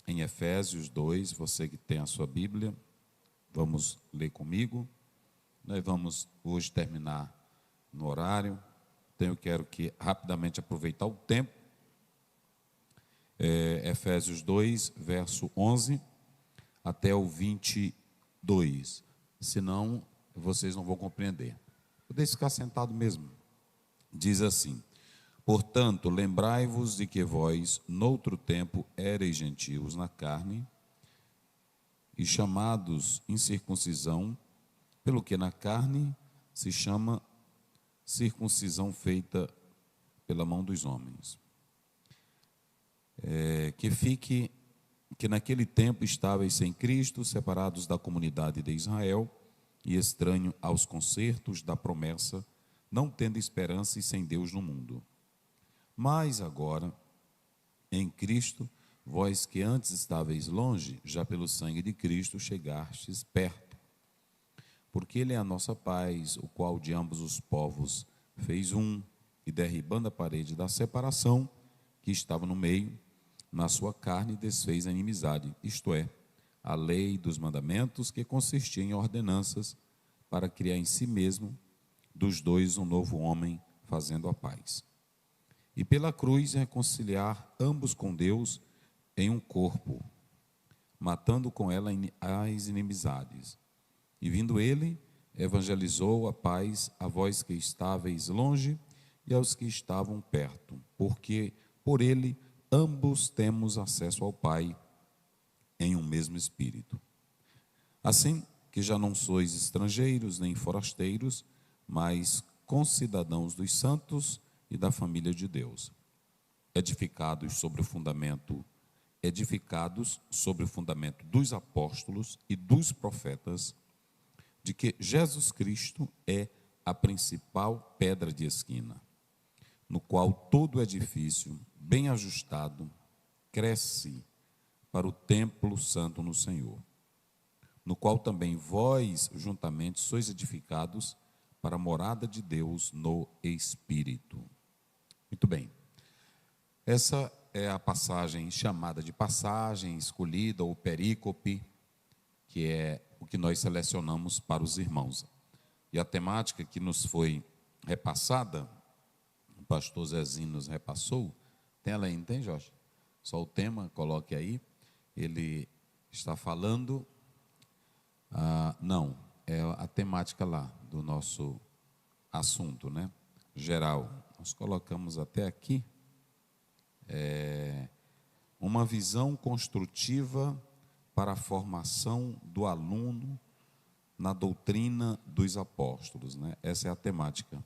em Efésios 2, você que tem a sua Bíblia, vamos ler comigo. Nós vamos hoje terminar no horário, então eu quero que rapidamente aproveitar o tempo. Efésios 2, verso 11 até o 22, senão vocês não vão compreender. Podem ficar sentado mesmo. Diz assim: portanto, lembrai-vos de que vós, noutro tempo, éreis gentios na carne, e chamados incircuncisão, pelo que na carne se chama circuncisão feita pela mão dos homens. Que naquele tempo estáveis sem Cristo, separados da comunidade de Israel, e estranho aos concertos da promessa, não tendo esperança e sem Deus no mundo. Mas agora, em Cristo, vós que antes estáveis longe, já pelo sangue de Cristo chegastes perto. Porque Ele é a nossa paz, o qual de ambos os povos fez um, e derribando a parede da separação que estava no meio, na sua carne desfez a inimizade, isto é, a lei dos mandamentos, que consistia em ordenanças, para criar em si mesmo dos dois um novo homem, fazendo a paz. E pela cruz reconciliar ambos com Deus em um corpo, matando com ela as inimizades. E vindo ele, evangelizou a paz a vós que estáveis longe e aos que estavam perto, porque por ele ambos temos acesso ao Pai em um mesmo Espírito. Assim que já não sois estrangeiros nem forasteiros, mas concidadãos dos santos e da família de Deus, edificados sobre o fundamento dos apóstolos e dos profetas, de que Jesus Cristo é a principal pedra de esquina, no qual todo edifício bem ajustado cresce para o templo santo no Senhor, no qual também vós juntamente sois edificados para a morada de Deus no Espírito. Muito bem. Essa é a passagem chamada de passagem escolhida, ou perícope, que é o que nós selecionamos para os irmãos. E a temática que nos foi repassada, o pastor Zezinho nos repassou, tem ela aí, não tem, Jorge? Só o tema, coloque aí. Ele está falando, não, é a temática lá do nosso assunto, né? Geral. Nós colocamos até aqui, uma visão construtiva para a formação do aluno na doutrina dos apóstolos, né? Essa é a temática.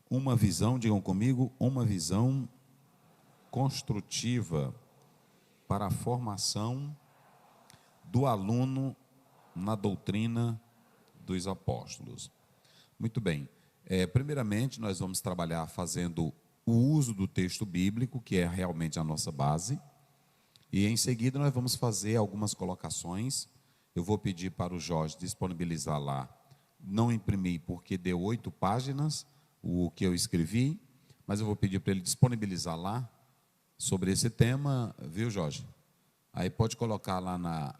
Uma visão, digam comigo, uma visão construtiva para a formação do aluno na doutrina dos apóstolos. Muito bem. Primeiramente, nós vamos trabalhar fazendo o uso do texto bíblico, que é realmente a nossa base, e em seguida nós vamos fazer algumas colocações. Eu vou pedir para o Jorge disponibilizar lá. Não imprimi porque deu 8 páginas o que eu escrevi, mas eu vou pedir para ele disponibilizar lá sobre esse tema, viu, Jorge? Aí pode colocar lá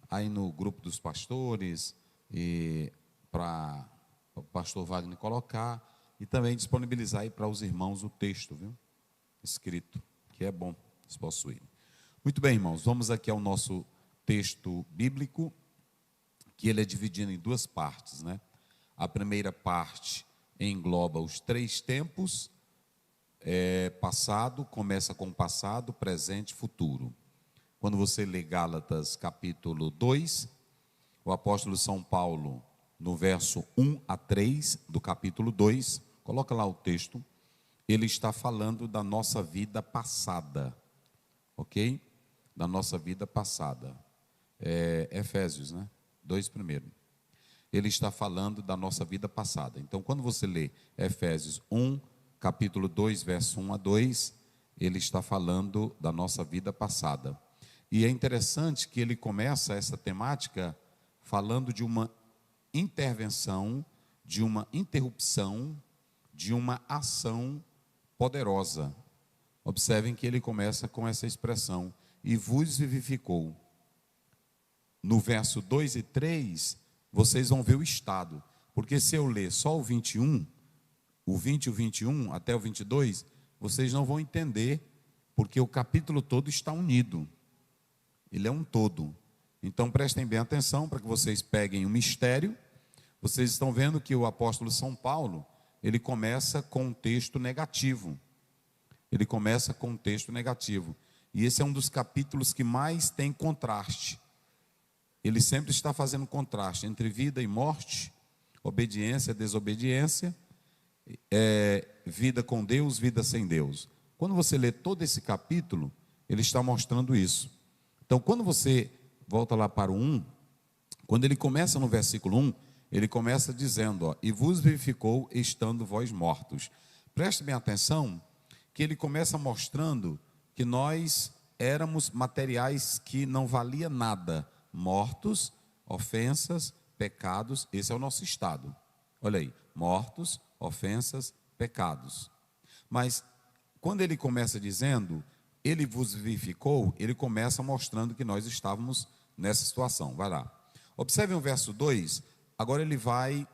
aí no grupo dos pastores, e para o pastor Wagner colocar, e também disponibilizar aí para os irmãos o texto, viu? Escrito, que é bom, se possuírem. Muito bem, irmãos, vamos aqui ao nosso texto bíblico, que ele é dividido em 2 partes, né? A primeira parte engloba os 3 tempos, passado, começa com passado, presente, futuro. Quando você lê Gálatas capítulo 2, o apóstolo São Paulo, no verso 1 a 3 do capítulo 2, coloca lá o texto, ele está falando da nossa vida passada, ok? Da nossa vida passada. Efésios, né? 2 primeiro. Ele está falando da nossa vida passada. Então, quando você lê Efésios 1, capítulo 2, verso 1 a 2, ele está falando da nossa vida passada. E é interessante que ele começa essa temática falando de uma intervenção, de uma interrupção, de uma ação poderosa. Observem que ele começa com essa expressão, e vos vivificou. No verso 2 e 3, vocês vão ver o estado. Porque se eu ler só o 21, o 20 e o 21, até o 22, vocês não vão entender, porque o capítulo todo está unido. Ele é um todo. Então, prestem bem atenção para que vocês peguem o mistério. Vocês estão vendo que o apóstolo São Paulo, ele começa com um texto negativo. Ele começa com um texto negativo. E esse é um dos capítulos que mais tem contraste. Ele sempre está fazendo contraste entre vida e morte, obediência e desobediência, vida com Deus, vida sem Deus. Quando você lê todo esse capítulo, ele está mostrando isso. Então, quando você volta lá para o 1, quando ele começa no versículo 1, ele começa dizendo, ó, e vos vivificou estando vós mortos. Preste bem atenção, que ele começa mostrando que nós éramos materiais que não valia nada, mortos, ofensas, pecados, esse é o nosso estado. Olha aí, mortos, ofensas, pecados. Mas, quando ele começa dizendo, ele vos vivificou, ele começa mostrando que nós estávamos nessa situação. Vai lá. Observem o verso 2, agora ele vai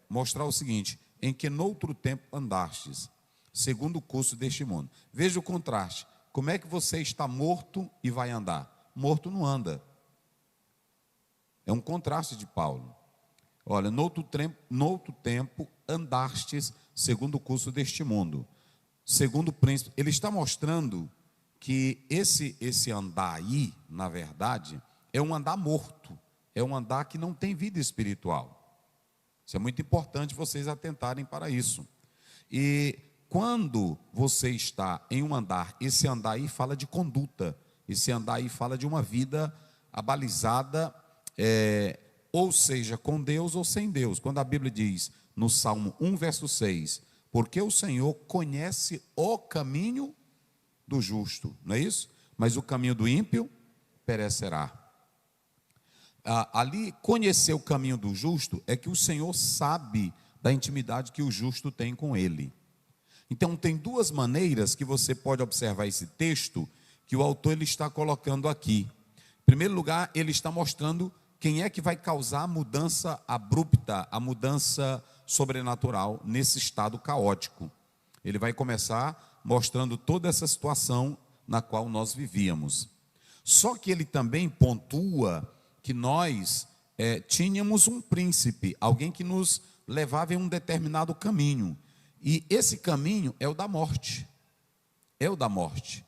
mostrar o seguinte, em que noutro tempo andastes, segundo o curso deste mundo. Veja o contraste, como é que você está morto e vai andar? Morto não anda. É um contraste de Paulo. Olha, noutro tempo andastes segundo o curso deste mundo. Segundo o príncipe, ele está mostrando que esse andar aí, na verdade, é um andar morto. É um andar que não tem vida espiritual. Isso é muito importante vocês atentarem para isso. E quando você está em um andar, esse andar aí fala de conduta. Esse andar aí fala de uma vida abalizada, ou seja, com Deus ou sem Deus. Quando a Bíblia diz, no Salmo 1, verso 6, porque o Senhor conhece o caminho do justo, não é isso? Mas o caminho do ímpio perecerá. Ali, conhecer o caminho do justo é que o Senhor sabe da intimidade que o justo tem com ele. Então, tem duas maneiras que você pode observar esse texto que o autor ele está colocando aqui. Em primeiro lugar, ele está mostrando quem é que vai causar a mudança abrupta, a mudança sobrenatural nesse estado caótico. Ele vai começar mostrando toda essa situação na qual nós vivíamos. Só que ele também pontua que nós tínhamos um príncipe, alguém que nos levava em um determinado caminho. E esse caminho é o da morte. É o da morte.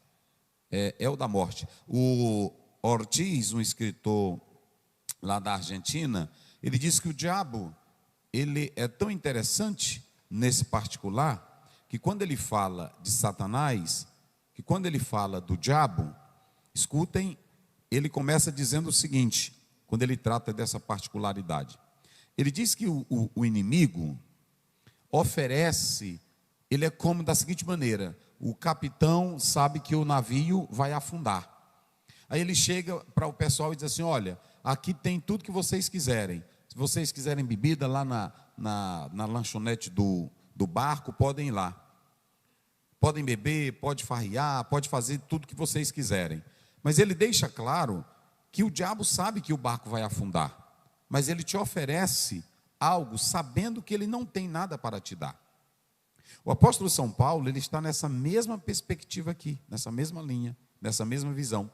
É o da morte. O Ortiz, um escritor lá da Argentina, ele diz que o diabo, ele é tão interessante nesse particular, que quando ele fala de Satanás, que quando ele fala do diabo, escutem, ele começa dizendo o seguinte, quando ele trata dessa particularidade. Ele diz que o inimigo oferece, ele é como da seguinte maneira, o capitão sabe que o navio vai afundar. Aí ele chega para o pessoal e diz assim, olha, aqui tem tudo que vocês quiserem. Se vocês quiserem bebida lá na lanchonete do barco, podem ir lá. Podem beber, pode farrear, pode fazer tudo que vocês quiserem. Mas ele deixa claro que o diabo sabe que o barco vai afundar. Mas ele te oferece algo sabendo que ele não tem nada para te dar. O apóstolo São Paulo, ele está nessa mesma perspectiva aqui, nessa mesma linha, nessa mesma visão.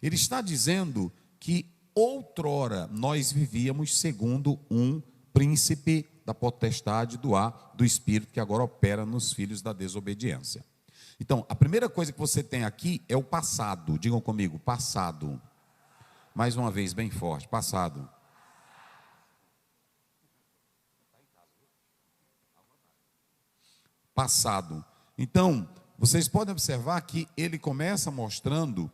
Ele está dizendo que outrora nós vivíamos segundo um príncipe da potestade do ar, do espírito que agora opera nos filhos da desobediência. Então, a primeira coisa que você tem aqui é o passado. Digam comigo, passado. Mais uma vez, bem forte, passado. Passado. Então, vocês podem observar que ele começa mostrando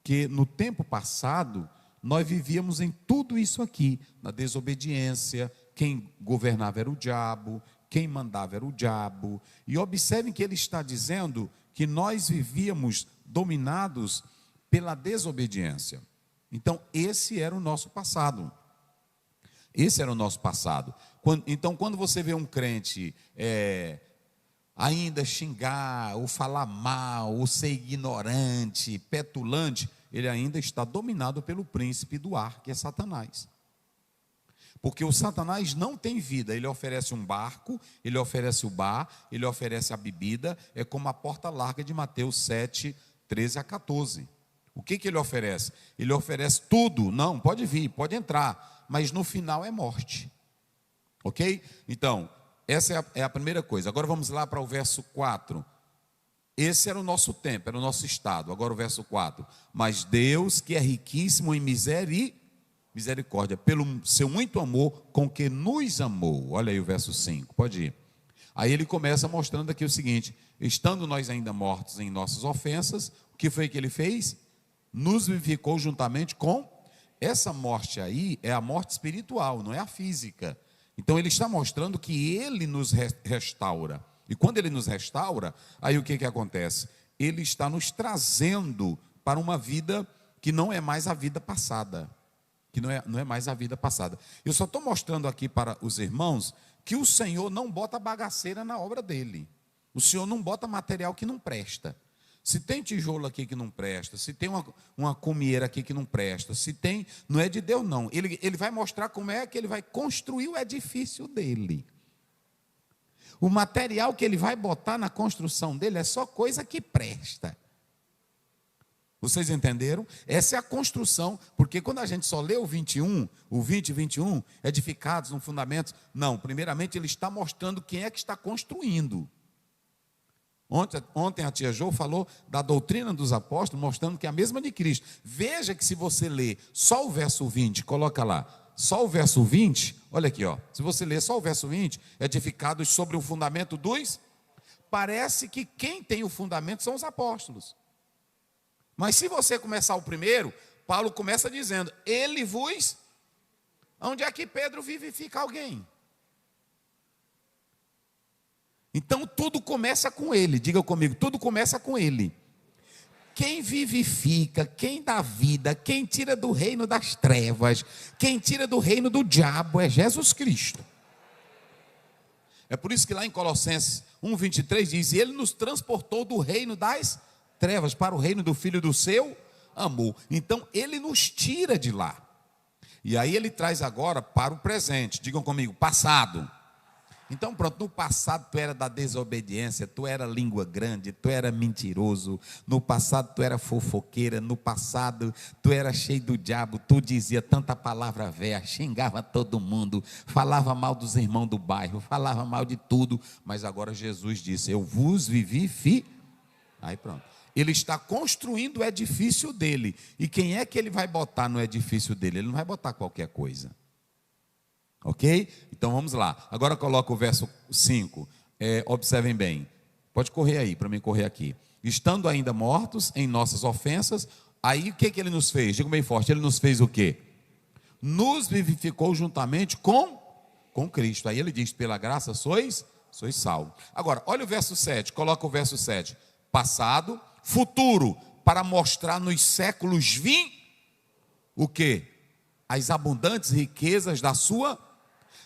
que no tempo passado, nós vivíamos em tudo isso aqui, na desobediência, quem governava era o diabo, quem mandava era o diabo. E observem que ele está dizendo que nós vivíamos dominados pela desobediência. Então, esse era o nosso passado. Esse era o nosso passado. Então, quando você vê um crente ainda xingar, ou falar mal, ou ser ignorante, petulante, ele ainda está dominado pelo príncipe do ar, que é Satanás. Porque o Satanás não tem vida, ele oferece um barco, ele oferece o bar, ele oferece a bebida, é como a porta larga de Mateus 7, 13 a 14. O que ele oferece? Ele oferece tudo, não, pode vir, pode entrar, mas no final é morte. Ok? Então, essa é a primeira coisa. Agora vamos lá para o verso 4. Esse era o nosso tempo, era o nosso estado. Agora o verso 4. Mas Deus, que é riquíssimo em misericórdia, pelo seu muito amor com que nos amou. Olha aí o verso 5, pode ir. Aí ele começa mostrando aqui o seguinte: estando nós ainda mortos em nossas ofensas, o que foi que ele fez? Nos vivificou juntamente com... Essa morte aí é a morte espiritual, não é a física. Então ele está mostrando que ele nos restaura. E quando ele nos restaura, aí o que acontece? Ele está nos trazendo para uma vida que não é mais a vida passada. Que não é mais a vida passada. Eu só estou mostrando aqui para os irmãos que o Senhor não bota bagaceira na obra dele. O Senhor não bota material que não presta. Se tem tijolo aqui que não presta, se tem uma cumieira aqui que não presta, se tem, não é de Deus não. Ele vai mostrar como é que ele vai construir o edifício dele. O material que ele vai botar na construção dele é só coisa que presta. Vocês entenderam? Essa é a construção, porque quando a gente só lê o 21, o 20 e 21, edificados no fundamento, não, primeiramente ele está mostrando quem é que está construindo. Ontem a tia Jo falou da doutrina dos apóstolos, mostrando que é a mesma de Cristo. Veja que se você ler só o verso 20, coloca lá, só o verso 20, olha aqui, ó, se você ler só o verso 20, edificados sobre o fundamento dos, parece que quem tem o fundamento são os apóstolos. Mas se você começar o primeiro, Paulo começa dizendo, ele vos... Onde é que Pedro vivifica alguém? Então tudo começa com ele, diga comigo, tudo começa com ele. Quem vivifica, quem dá vida, quem tira do reino das trevas, quem tira do reino do diabo é Jesus Cristo. É por isso que lá em Colossenses 1:23 diz, e ele nos transportou do reino das trevas para o reino do Filho do seu amor. Então ele nos tira de lá. E aí ele traz agora para o presente, digam comigo, passado. Então pronto, no passado tu era da desobediência, tu era língua grande, tu era mentiroso, no passado tu era fofoqueira, no passado tu era cheio do diabo, tu dizia tanta palavra velha, xingava todo mundo, falava mal dos irmãos do bairro, falava mal de tudo, mas agora Jesus disse, eu vos vivifiquei. Aí pronto, ele está construindo o edifício dele, e quem é que ele vai botar no edifício dele? Ele não vai botar qualquer coisa. Ok? Então vamos lá. Agora coloca o verso 5. Observem bem. Pode correr aí, para mim correr aqui. Estando ainda mortos em nossas ofensas, aí o que ele nos fez? Digo bem forte, ele nos fez o quê? Nos vivificou juntamente com Cristo. Aí ele diz, pela graça sois salvos. Agora, olha o verso 7, coloca o verso 7. Passado, futuro, para mostrar nos séculos o quê? As abundantes riquezas da sua...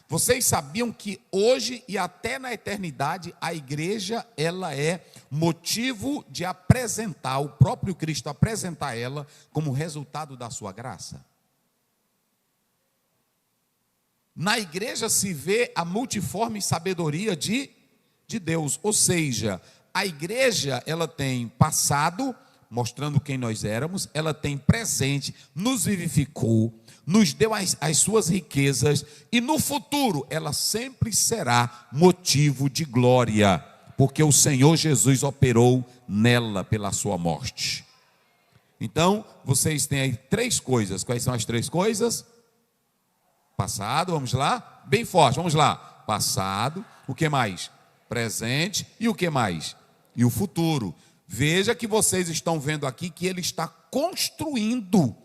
Vocês sabiam que hoje e até na eternidade a igreja ela é motivo de apresentar, o próprio Cristo apresentar ela como resultado da sua graça? Na igreja se vê a multiforme sabedoria de Deus, ou seja, a igreja ela tem passado, mostrando quem nós éramos, ela tem presente, nos vivificou, nos deu as suas riquezas, e no futuro ela sempre será motivo de glória, porque o Senhor Jesus operou nela pela sua morte. Então, vocês têm aí 3 coisas. Quais são as 3 coisas? Passado, vamos lá? Bem forte, vamos lá. Passado, o que mais? Presente, e o que mais? E o futuro. Veja que vocês estão vendo aqui que ele está construindo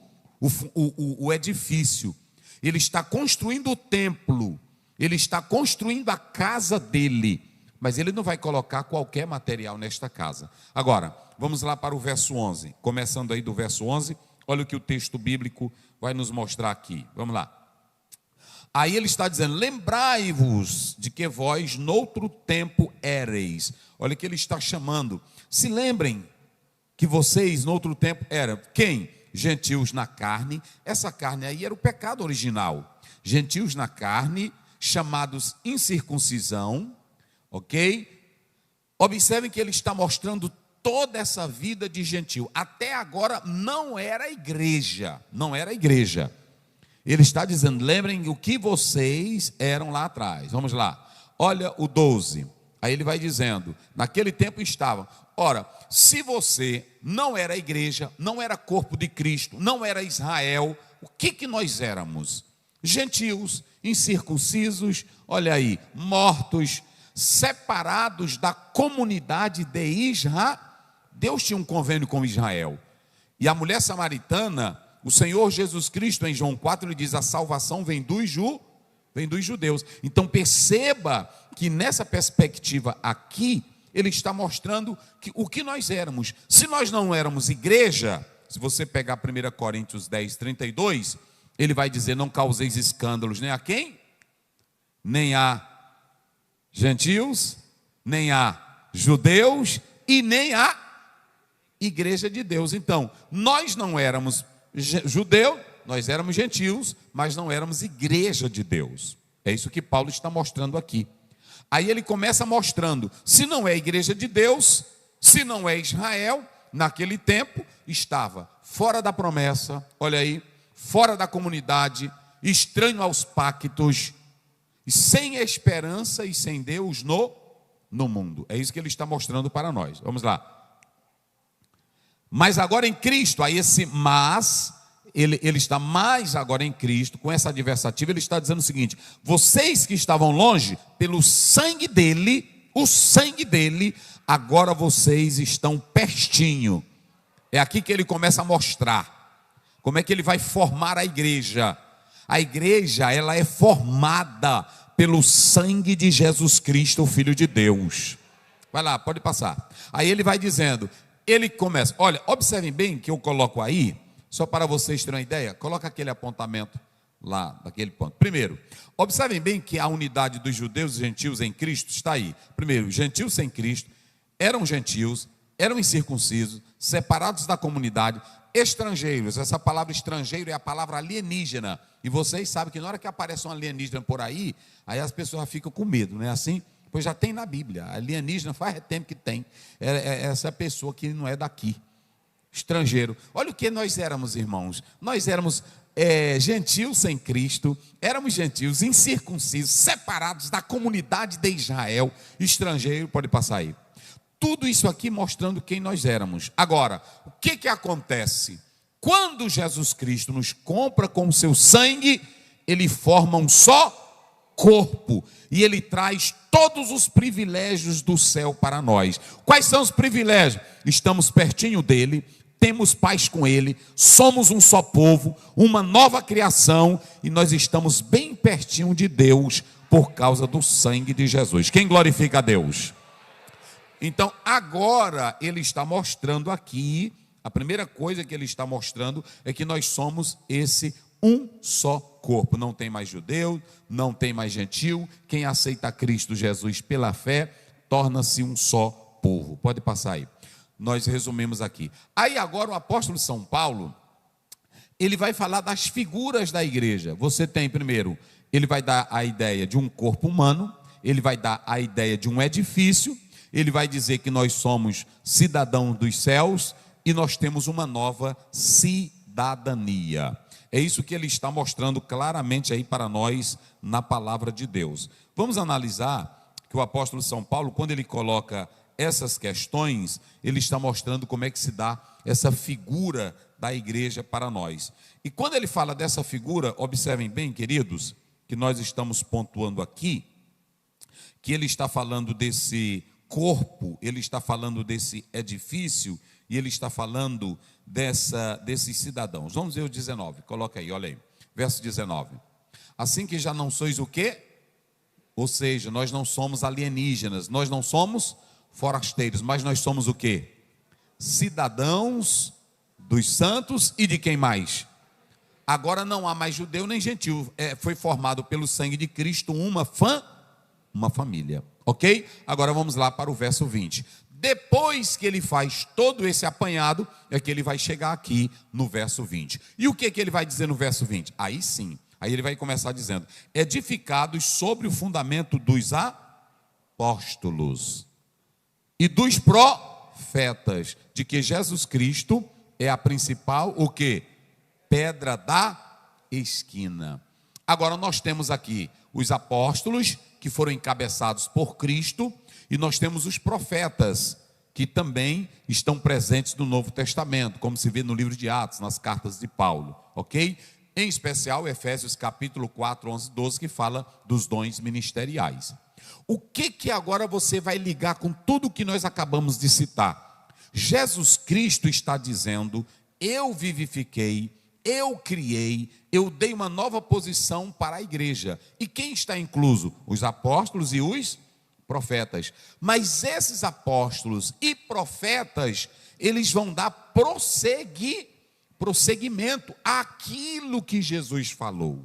o edifício, ele está construindo o templo, ele está construindo a casa dele, mas ele não vai colocar qualquer material nesta casa. Agora, vamos lá para o verso 11, começando aí do verso 11, olha o que o texto bíblico vai nos mostrar aqui, vamos lá. Aí ele está dizendo, lembrai-vos de que vós noutro tempo éreis. Olha que ele está chamando. Se lembrem que vocês, no outro tempo, eram quem? Gentios na carne. Essa carne aí era o pecado original. Gentios na carne, chamados incircuncisão, ok? Observem que ele está mostrando toda essa vida de gentio. Até agora não era igreja, não era igreja. Ele está dizendo, lembrem o que vocês eram lá atrás. Vamos lá, olha o 12. Aí ele vai dizendo, naquele tempo estavam. Ora, se você não era igreja, não era corpo de Cristo, não era Israel, o que nós éramos? Gentios, incircuncisos, olha aí, mortos, separados da comunidade de Israel. Deus tinha um convênio com Israel. E a mulher samaritana, o Senhor Jesus Cristo, em João 4, ele diz, a salvação vem dos judeus. Então perceba que nessa perspectiva aqui, ele está mostrando que o que nós éramos. Se nós não éramos igreja, se você pegar 1 Coríntios 10, 32, ele vai dizer, não causeis escândalos nem a quem? Nem a gentios, nem a judeus e nem a igreja de Deus. Então, nós não éramos judeus, nós éramos gentios, mas não éramos igreja de Deus. É isso que Paulo está mostrando aqui. Aí ele começa mostrando, se não é igreja de Deus, se não é Israel, naquele tempo estava fora da promessa, olha aí, fora da comunidade, estranho aos pactos, sem esperança e sem Deus no mundo. É isso que ele está mostrando para nós. Vamos lá. Mas agora em Cristo, aí esse mas, ele está mais agora em Cristo, com essa adversativa, ele está dizendo o seguinte, vocês que estavam longe, pelo sangue dele, o sangue dele, agora vocês estão pertinho. É aqui que ele começa a mostrar, como é que ele vai formar a igreja. A igreja, ela é formada pelo sangue de Jesus Cristo, o Filho de Deus. Vai lá, pode passar. Aí ele vai dizendo, ele começa, olha, observem bem que eu coloco aí, só para vocês terem uma ideia, coloca aquele apontamento lá, daquele ponto. Primeiro, observem bem que a unidade dos judeus e gentios em Cristo está aí. Primeiro, gentios sem Cristo, eram gentios, eram incircuncisos, separados da comunidade, estrangeiros. Essa palavra estrangeiro é a palavra alienígena. E vocês sabem que na hora que aparece um alienígena por aí, aí as pessoas ficam com medo, não é assim? Pois já tem na Bíblia, alienígena faz tempo que tem, essa pessoa que não é daqui, estrangeiro. Olha o que nós éramos, irmãos, nós éramos gentios sem Cristo, éramos gentios incircuncisos, separados da comunidade de Israel, estrangeiro, pode passar aí. Tudo isso aqui mostrando quem nós éramos. Agora, o que acontece? Quando Jesus Cristo nos compra com o seu sangue, ele forma um só corpo, e ele traz todos os privilégios do céu para nós. Quais são os privilégios? Estamos pertinho dele, temos paz com ele, somos um só povo, uma nova criação, e nós estamos bem pertinho de Deus, por causa do sangue de Jesus. Quem glorifica a Deus? Então, agora ele está mostrando aqui, a primeira coisa que ele está mostrando é que nós somos esse um só corpo. Não tem mais judeu, não tem mais gentil. Quem aceita Cristo Jesus pela fé, torna-se um só povo. Pode passar aí. Nós resumimos aqui. Aí agora o apóstolo São Paulo, ele vai falar das figuras da igreja. Você tem primeiro, ele vai dar a ideia de um corpo humano, ele vai dar a ideia de um edifício, ele vai dizer que nós somos cidadãos dos céus e nós temos uma nova cidadania. É isso que ele está mostrando claramente aí para nós na palavra de Deus. Vamos analisar que o apóstolo São Paulo, quando ele coloca essas questões, ele está mostrando como é que se dá essa figura da igreja para nós. E quando ele fala dessa figura, observem bem, queridos, que nós estamos pontuando aqui, que ele está falando desse corpo, ele está falando desse edifício, e ele está falando desses cidadãos. Vamos ver o 19, coloca aí, olha aí, verso 19. Assim que já não sois o quê? Ou seja, nós não somos alienígenas, nós não somos forasteiros, mas nós somos o quê? Cidadãos dos santos e de quem mais? Agora não há mais judeu nem gentil, foi formado pelo sangue de Cristo uma família. Ok? Agora vamos lá para o verso 20. Depois que ele faz todo esse apanhado, é que ele vai chegar aqui no verso 20. E o que ele vai dizer no verso 20? Aí sim, aí ele vai começar dizendo: edificados sobre o fundamento dos apóstolos e dos profetas, de que Jesus Cristo é a principal, o quê? Pedra da esquina. Agora nós temos aqui os apóstolos, que foram encabeçados por Cristo, e nós temos os profetas, que também estão presentes no Novo Testamento, como se vê no livro de Atos, nas cartas de Paulo, ok? Em especial, Efésios capítulo 4, 11, 12, que fala dos dons ministeriais. O que agora você vai ligar com tudo que nós acabamos de citar? Jesus Cristo está dizendo: eu vivifiquei, eu criei, eu dei uma nova posição para a igreja. E quem está incluso? Os apóstolos e os profetas. Mas esses apóstolos e profetas, eles vão dar prosseguimento àquilo que Jesus falou.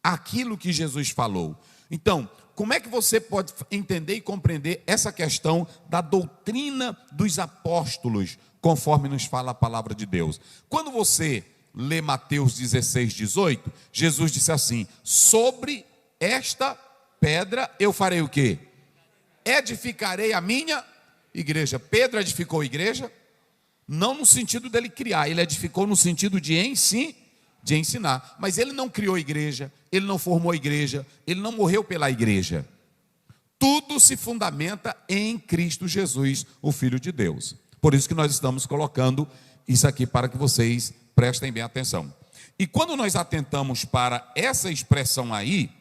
Aquilo que Jesus falou. Então, como é que você pode entender e compreender essa questão da doutrina dos apóstolos, conforme nos fala a palavra de Deus? Quando você lê Mateus 16, 18, Jesus disse assim: sobre esta pedra eu farei o quê? Edificarei a minha igreja. Pedro edificou a igreja? Não no sentido dele criar, ele edificou no sentido de ensinar. Mas ele não criou a igreja, ele não formou a igreja, ele não morreu pela igreja. Tudo se fundamenta em Cristo Jesus, o Filho de Deus. Por isso que nós estamos colocando isso aqui para que vocês prestem bem atenção. E quando nós atentamos para essa expressão aí,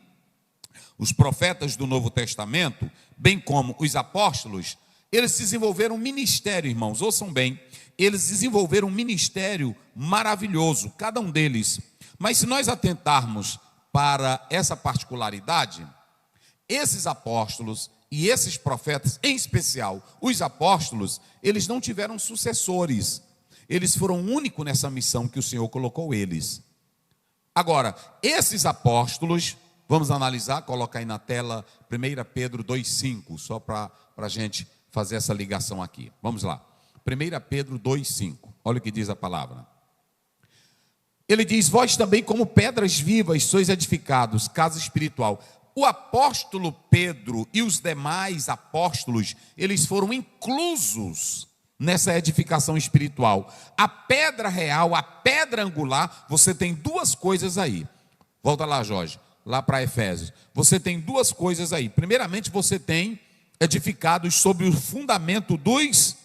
os profetas do Novo Testamento, bem como os apóstolos, eles desenvolveram um ministério, irmãos, ouçam bem, eles desenvolveram um ministério maravilhoso, cada um deles. Mas se nós atentarmos para essa particularidade, esses apóstolos e esses profetas, em especial os apóstolos, eles não tiveram sucessores, eles foram únicos nessa missão que o Senhor colocou eles. Agora, esses apóstolos, vamos analisar, coloca aí na tela 1 Pedro 2,5, só para a gente fazer essa ligação aqui. Vamos lá. 1 Pedro 2,5. Olha o que diz a palavra. Ele diz: vós também, como pedras vivas, sois edificados, casa espiritual. O apóstolo Pedro e os demais apóstolos, eles foram inclusos nessa edificação espiritual. A pedra real, a pedra angular, você tem duas coisas aí. Volta lá, Jorge, lá para Efésios. Você tem duas coisas aí. Primeiramente, você tem edificados sobre o fundamento dos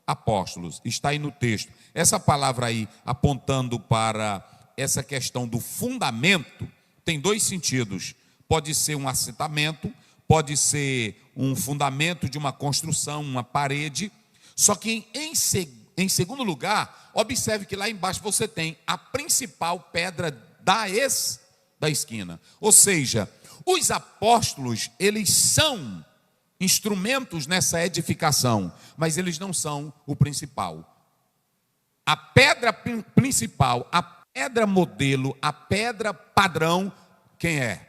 apóstolos. Está aí no texto. Essa palavra aí, apontando para essa questão do fundamento, tem dois sentidos. Pode ser um assentamento, pode ser um fundamento de uma construção, uma parede. Só que em segundo lugar, observe que lá embaixo você tem a principal pedra da esquina. Ou seja, os apóstolos, eles são instrumentos nessa edificação, mas eles não são o principal. A pedra principal, a pedra modelo, a pedra padrão, quem é?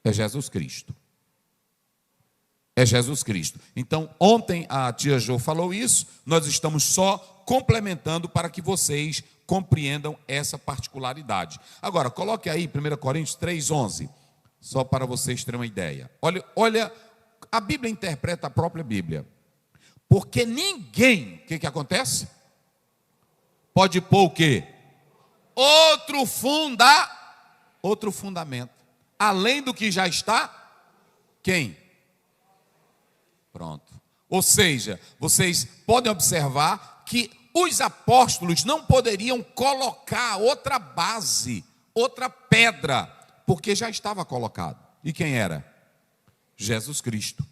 É Jesus Cristo. É Jesus Cristo. Então, ontem a tia Jo falou isso, nós estamos só complementando para que vocês compreendam essa particularidade. Agora, coloque aí 1 Coríntios 3,11, só para vocês terem uma ideia. Olha, a Bíblia interpreta a própria Bíblia. Porque ninguém, o que acontece? Pode pôr o quê? Outro fundamento. Além do que já está, quem? Pronto. Ou seja, vocês podem observar que os apóstolos não poderiam colocar outra base, outra pedra, porque já estava colocado. E quem era? Jesus Cristo.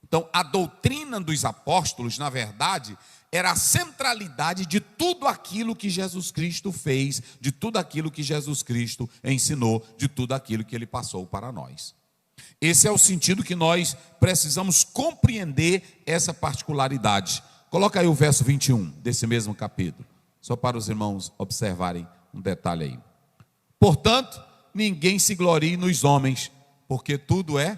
Então, a doutrina dos apóstolos, na verdade, era a centralidade de tudo aquilo que Jesus Cristo fez, de tudo aquilo que Jesus Cristo ensinou, de tudo aquilo que ele passou para nós. Esse é o sentido que nós precisamos compreender essa particularidade. Coloca aí o verso 21 desse mesmo capítulo, só para os irmãos observarem um detalhe aí. Portanto, ninguém se glorie nos homens, porque tudo é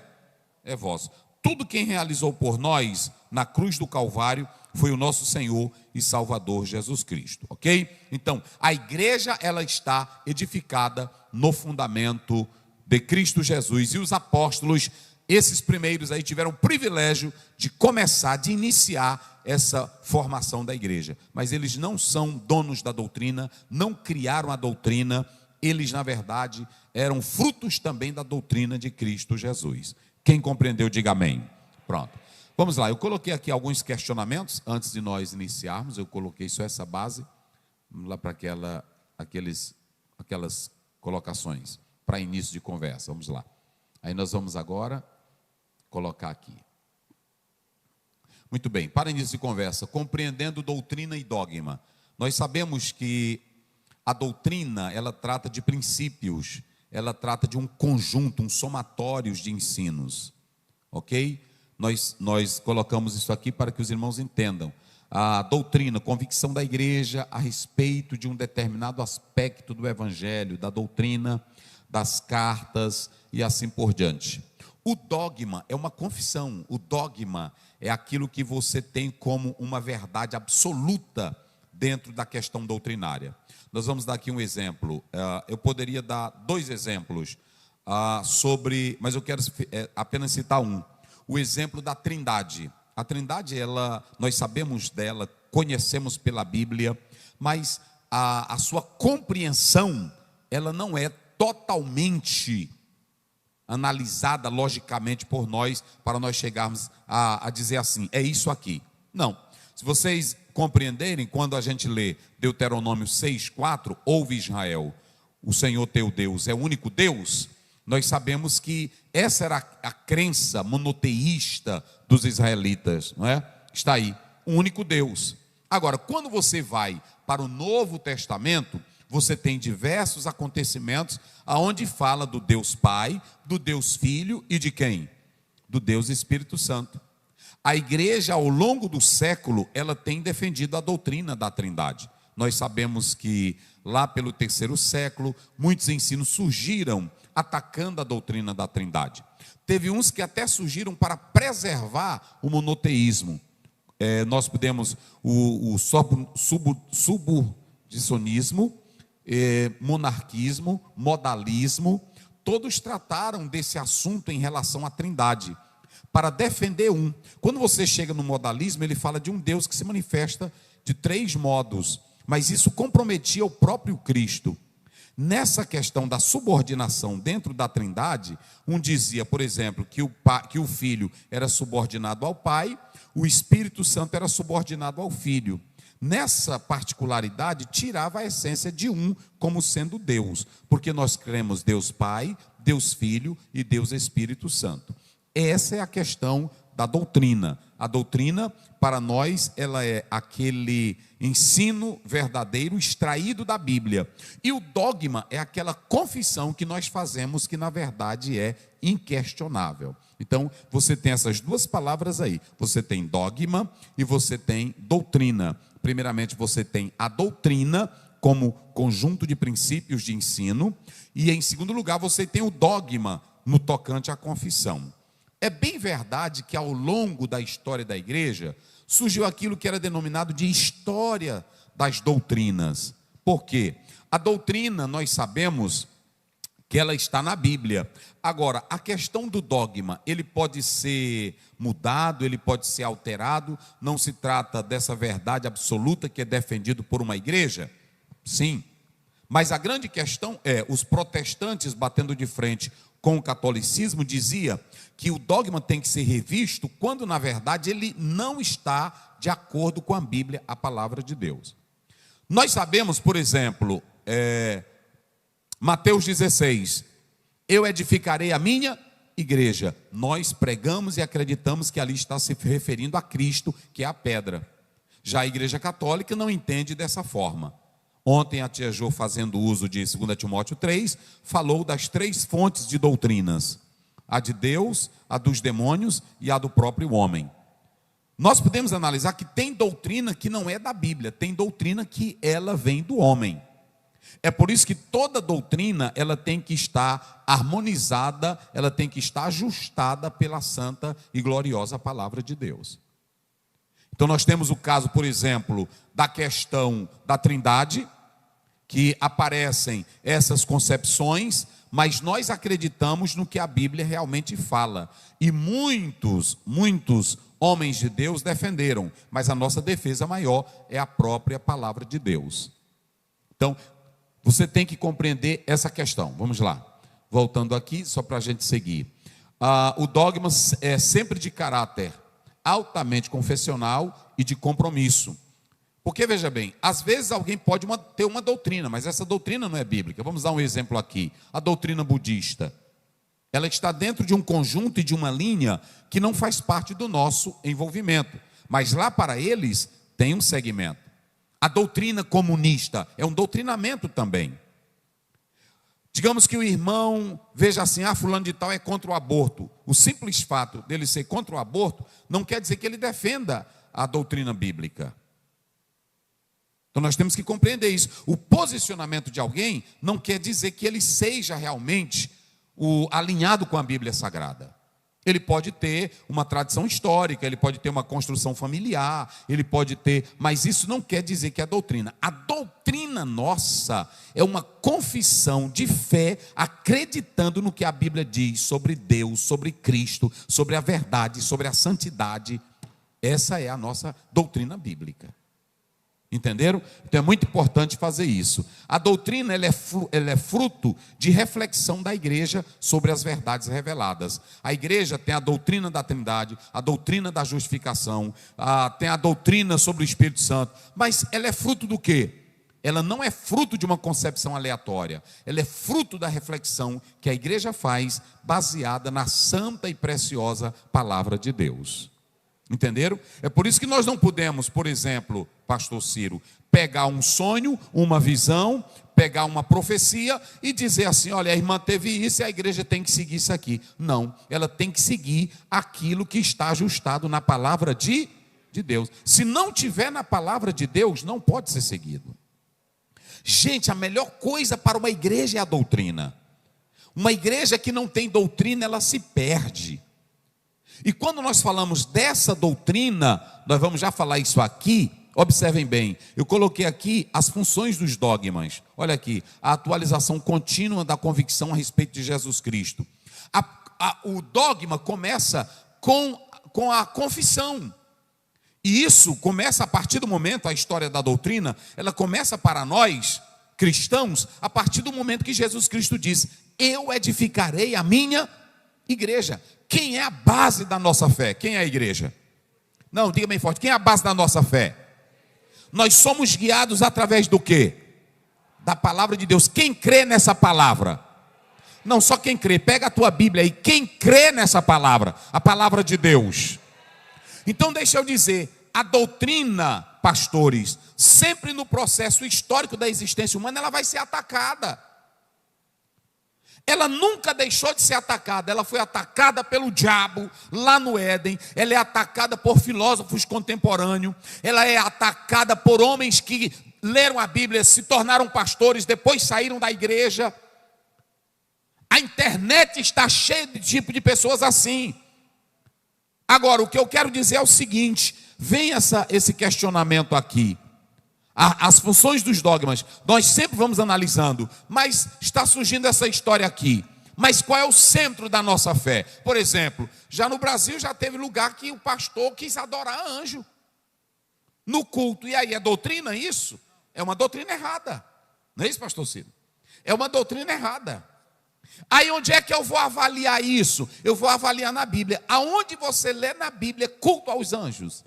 é vosso. Tudo quem realizou por nós na cruz do Calvário foi o nosso Senhor e Salvador Jesus Cristo, ok? Então, a igreja, ela está edificada no fundamento de Cristo Jesus, e os apóstolos, esses primeiros aí, tiveram o privilégio de começar, de iniciar essa formação da igreja, mas eles não são donos da doutrina, não criaram a doutrina, eles na verdade eram frutos também da doutrina de Cristo Jesus. Quem compreendeu, diga amém. Pronto, vamos lá, eu coloquei aqui alguns questionamentos, antes de nós iniciarmos, eu coloquei só essa base, vamos lá para aquelas colocações, para início de conversa, vamos lá. Aí nós vamos agora colocar aqui. Muito bem, para início de conversa, compreendendo doutrina e dogma. Nós sabemos que a doutrina, ela trata de princípios, ela trata de um conjunto, um somatório de ensinos, ok? Nós colocamos isso aqui para que os irmãos entendam. A doutrina, convicção da igreja a respeito de um determinado aspecto do evangelho, da doutrina, das cartas e assim por diante. O dogma é uma confissão, o dogma é aquilo que você tem como uma verdade absoluta dentro da questão doutrinária. Nós vamos dar aqui um exemplo, eu poderia dar 2 exemplos mas eu quero apenas citar um. O exemplo da Trindade. A Trindade, nós sabemos dela, conhecemos pela Bíblia, mas a sua compreensão, ela não é totalmente analisada logicamente por nós, para nós chegarmos a dizer assim, é isso aqui. Não. Se vocês compreenderem, quando a gente lê Deuteronômio 6:4, ouve Israel, o Senhor teu Deus é o único Deus, nós sabemos que essa era a crença monoteísta dos israelitas, não é? Está aí, um único Deus. Agora, quando você vai para o Novo Testamento, você tem diversos acontecimentos aonde fala do Deus Pai, do Deus Filho e de quem? Do Deus Espírito Santo. A igreja, ao longo do século, ela tem defendido a doutrina da Trindade. Nós sabemos que lá pelo 3º século, muitos ensinos surgiram atacando a doutrina da Trindade. Teve uns que até surgiram para preservar o monoteísmo. Nós podemos o subordinacionismo, monarquismo, modalismo, todos trataram desse assunto em relação à Trindade, para defender um. Quando você chega no modalismo, ele fala de um Deus que se manifesta de 3 modos, mas isso comprometia o próprio Cristo. Nessa questão da subordinação dentro da Trindade, um dizia, por exemplo, que o Filho era subordinado ao Pai, o Espírito Santo era subordinado ao Filho. Nessa particularidade, tirava a essência de um como sendo Deus, porque nós cremos Deus Pai, Deus Filho e Deus Espírito Santo. Essa é a questão da doutrina. A doutrina, para nós, ela é aquele ensino verdadeiro extraído da Bíblia. E o dogma é aquela confissão que nós fazemos que, na verdade, é inquestionável. Então, você tem essas 2 palavras aí. Você tem dogma e você tem doutrina. Primeiramente, você tem a doutrina como conjunto de princípios de ensino. E, em segundo lugar, você tem o dogma no tocante à confissão. É bem verdade que ao longo da história da igreja, surgiu aquilo que era denominado de história das doutrinas. Por quê? A doutrina, nós sabemos que ela está na Bíblia. Agora, a questão do dogma, ele pode ser mudado, ele pode ser alterado, não se trata dessa verdade absoluta que é defendido por uma igreja? Sim. Mas a grande questão é, os protestantes batendo de frente com o catolicismo, dizia que o dogma tem que ser revisto quando, na verdade, ele não está de acordo com a Bíblia, a palavra de Deus. Nós sabemos, por exemplo, Mateus 16, eu edificarei a minha igreja. Nós pregamos e acreditamos que ali está se referindo a Cristo, que é a pedra. Já a Igreja Católica não entende dessa forma. Ontem a tia Jô, fazendo uso de 2 Timóteo 3, falou das 3 fontes de doutrinas: a de Deus, a dos demônios e a do próprio homem. Nós podemos analisar que tem doutrina que não é da Bíblia, tem doutrina que ela vem do homem. É por isso que toda doutrina, ela tem que estar harmonizada, ela tem que estar ajustada pela santa e gloriosa palavra de Deus. Então nós temos o caso, por exemplo, da questão da Trindade, que aparecem essas concepções, mas nós acreditamos no que a Bíblia realmente fala. E muitos homens de Deus defenderam, mas a nossa defesa maior é a própria palavra de Deus. Então, você tem que compreender essa questão. Vamos lá. Voltando aqui, só para a gente seguir. O dogma é sempre de caráter altamente confessional e de compromisso. Porque, veja bem, às vezes alguém pode ter uma doutrina, mas essa doutrina não é bíblica. Vamos dar um exemplo aqui. A doutrina budista. Ela está dentro de um conjunto e de uma linha que não faz parte do nosso envolvimento. Mas lá para eles tem um segmento. A doutrina comunista é um doutrinamento também. Digamos que o irmão veja assim, fulano de tal é contra o aborto. O simples fato dele ser contra o aborto não quer dizer que ele defenda a doutrina bíblica. Então nós temos que compreender isso. O posicionamento de alguém não quer dizer que ele seja realmente alinhado com a Bíblia Sagrada. Ele pode ter uma tradição histórica, ele pode ter uma construção familiar, ele pode ter, mas isso não quer dizer que é doutrina. A doutrina nossa é uma confissão de fé, acreditando no que a Bíblia diz sobre Deus, sobre Cristo, sobre a verdade, sobre a santidade. Essa é a nossa doutrina bíblica. Entenderam? Então é muito importante fazer isso. A doutrina ela é fruto de reflexão da igreja sobre as verdades reveladas. A igreja tem a doutrina da Trindade, a doutrina da justificação, tem a doutrina sobre o Espírito Santo, mas ela é fruto do quê? Ela não é fruto de uma concepção aleatória, ela é fruto da reflexão que a igreja faz baseada na santa e preciosa palavra de Deus. Entenderam? É por isso que nós não podemos, por exemplo, pastor Ciro, pegar um sonho, uma visão, pegar uma profecia e dizer assim, olha, a irmã teve isso e a igreja tem que seguir isso aqui. Não, ela tem que seguir aquilo que está ajustado na palavra de Deus. Se não tiver na palavra de Deus, não pode ser seguido. Gente, a melhor coisa para uma igreja é a doutrina. Uma igreja que não tem doutrina, ela se perde. E quando nós falamos dessa doutrina, nós vamos já falar isso aqui, observem bem, eu coloquei aqui as funções dos dogmas. Olha aqui, a atualização contínua da convicção a respeito de Jesus Cristo. O dogma começa com a confissão. E isso começa a partir do momento, a história da doutrina, ela começa para nós, cristãos, a partir do momento que Jesus Cristo diz, eu edificarei a minha igreja. Quem é a base da nossa fé? Quem é a igreja? Não, diga bem forte. Quem é a base da nossa fé? Nós somos guiados através do quê? Da palavra de Deus. Quem crê nessa palavra? Não, só quem crê. Pega a tua Bíblia aí. Quem crê nessa palavra? A palavra de Deus. Então deixa eu dizer, a doutrina, pastores, sempre no processo histórico da existência humana, ela vai ser atacada. Ela nunca deixou de ser atacada, ela foi atacada pelo diabo lá no Éden, ela é atacada por filósofos contemporâneos, ela é atacada por homens que leram a Bíblia, se tornaram pastores, depois saíram da igreja. A internet está cheia de tipo de pessoas assim. Agora, o que eu quero dizer é o seguinte, vem esse questionamento aqui. As funções dos dogmas, nós sempre vamos analisando, mas está surgindo essa história aqui. Mas qual é o centro da nossa fé? Por exemplo, já no Brasil já teve lugar que o pastor quis adorar anjo no culto. E aí, é doutrina isso? É uma doutrina errada. Não é isso, pastor Ciro? É uma doutrina errada. Aí onde é que eu vou avaliar isso? Eu vou avaliar na Bíblia. Aonde você lê na Bíblia culto aos anjos?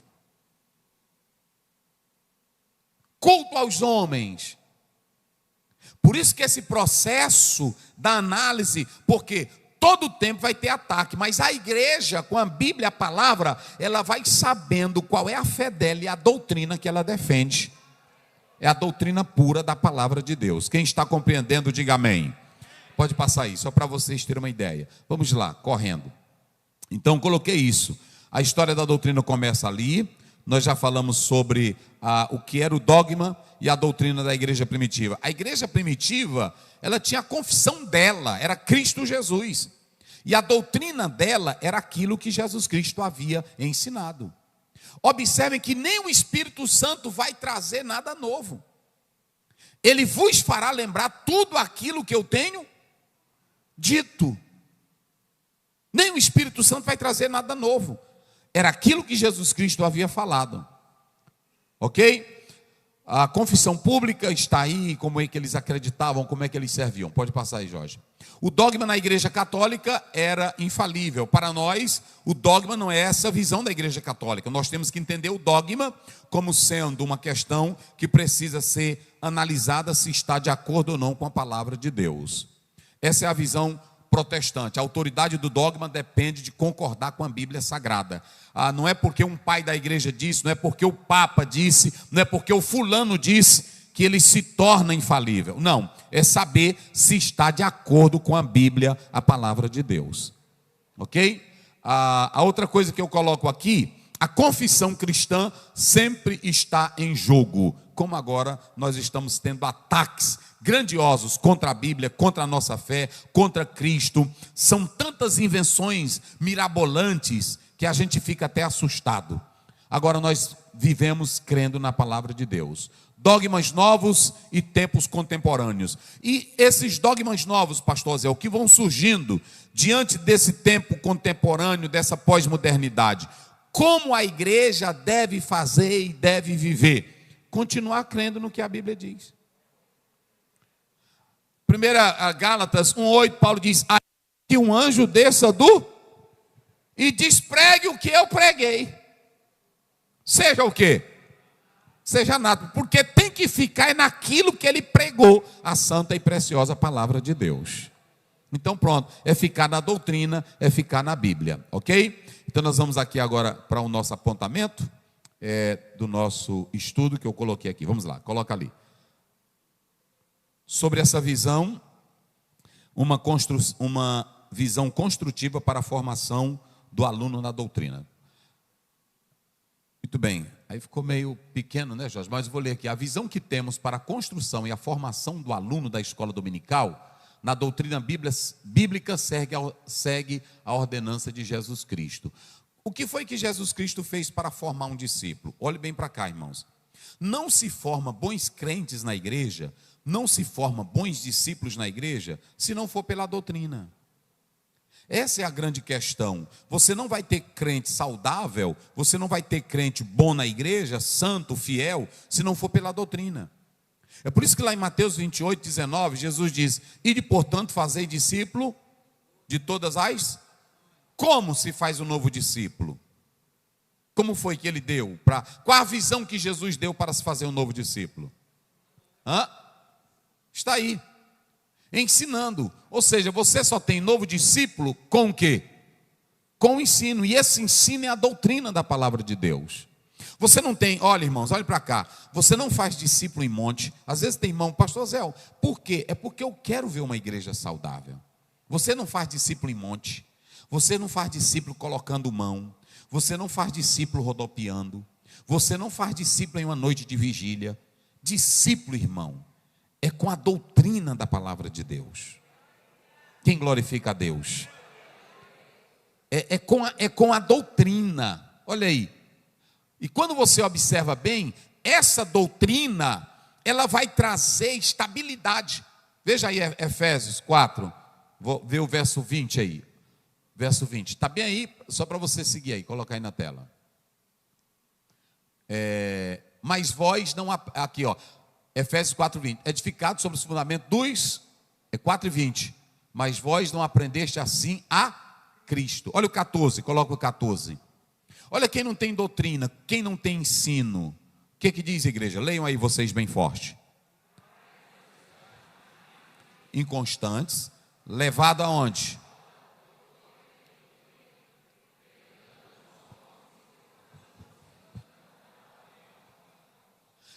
Culto aos homens. Por isso que esse processo da análise, porque todo tempo vai ter ataque, mas a igreja, com a Bíblia, a palavra, ela vai sabendo qual é a fé dela e a doutrina que ela defende. É a doutrina pura da palavra de Deus. Quem está compreendendo, diga amém. Pode passar aí, só para vocês terem uma ideia. Vamos lá, correndo. Então, coloquei isso. A história da doutrina começa ali. Nós já falamos sobre o que era o dogma e a doutrina da igreja primitiva. A igreja primitiva, ela tinha a confissão dela, era Cristo Jesus. E a doutrina dela era aquilo que Jesus Cristo havia ensinado. Observem que nem o Espírito Santo vai trazer nada novo. Ele vos fará lembrar tudo aquilo que eu tenho dito. Nem o Espírito Santo vai trazer nada novo. Era aquilo que Jesus Cristo havia falado. Ok? A confissão pública está aí, como é que eles acreditavam, como é que eles serviam. Pode passar aí, Jorge. O dogma na igreja católica era infalível. Para nós, o dogma não é essa visão da igreja católica. Nós temos que entender o dogma como sendo uma questão que precisa ser analisada se está de acordo ou não com a palavra de Deus. Essa é a visão protestante. A autoridade do dogma depende de concordar com a Bíblia Sagrada. Não é porque um pai da igreja disse, não é porque o Papa disse, não é porque o fulano disse que ele se torna infalível. Não, é saber se está de acordo com a Bíblia, a palavra de Deus. Ok? A outra coisa que eu coloco aqui, a confissão cristã sempre está em jogo. Como agora nós estamos tendo ataques grandiosos contra a Bíblia, contra a nossa fé, contra Cristo. São tantas invenções mirabolantes que a gente fica até assustado. Agora nós vivemos crendo na palavra de Deus. Dogmas novos e tempos contemporâneos. E esses dogmas novos, pastor Zé, o que vão surgindo diante desse tempo contemporâneo, dessa pós-modernidade? Como a igreja deve fazer e deve viver? Continuar crendo no que a Bíblia diz. 1 Gálatas 1,8, Paulo diz: que um anjo desça e despregue o que eu preguei. Seja o quê? Seja nada, porque tem que ficar naquilo que ele pregou, a santa e preciosa palavra de Deus. Então pronto, é ficar na doutrina, é ficar na Bíblia, ok? Então nós vamos aqui agora para o nosso apontamento do nosso estudo que eu coloquei aqui. Vamos lá, coloca ali. Sobre essa visão, uma visão construtiva para a formação do aluno na doutrina. Muito bem, aí ficou meio pequeno, né, Jorge? Mas vou ler aqui. A visão que temos para a construção e a formação do aluno da escola dominical, na doutrina bíblica, segue a ordenança de Jesus Cristo. O que foi que Jesus Cristo fez para formar um discípulo? Olhe bem para cá, irmãos. Não se forma bons crentes na igreja, não se forma bons discípulos na igreja, se não for pela doutrina. Essa é a grande questão. Você não vai ter crente saudável, você não vai ter crente bom na igreja, santo, fiel, se não for pela doutrina. É por isso que lá em Mateus 28, 19, Jesus diz: ide, portanto, fazei discípulo de todas as... Como se faz o novo discípulo? Como foi que ele deu? Qual a visão que Jesus deu para se fazer um novo discípulo? Está aí. Ensinando. Ou seja, você só tem novo discípulo com o quê? Com o ensino. E esse ensino é a doutrina da palavra de Deus. Você não tem, olha irmãos, olha para cá. Você não faz discípulo em monte. Às vezes tem irmão, pastor Zé, por quê? É porque eu quero ver uma igreja saudável. Você não faz discípulo em monte. Você não faz discípulo colocando mão. Você não faz discípulo rodopiando. Você não faz discípulo em uma noite de vigília. Discípulo, irmão, é com a doutrina da palavra de Deus. Quem glorifica a Deus? É com a doutrina. Olha aí. E quando você observa bem, essa doutrina, ela vai trazer estabilidade. Veja aí Efésios 4. Vou ver o verso 20 aí. Verso 20. Está bem aí? Só para você seguir aí. Colocar aí na tela. Mas vós não... Aqui, ó. Efésios 4:20, edificado sobre os fundamentos dos... 4:20, mas vós não aprendeste assim a Cristo. Olha o 14, coloca o 14. Olha quem não tem doutrina, quem não tem ensino. O que diz a igreja? Leiam aí vocês bem forte. Inconstantes, levado aonde?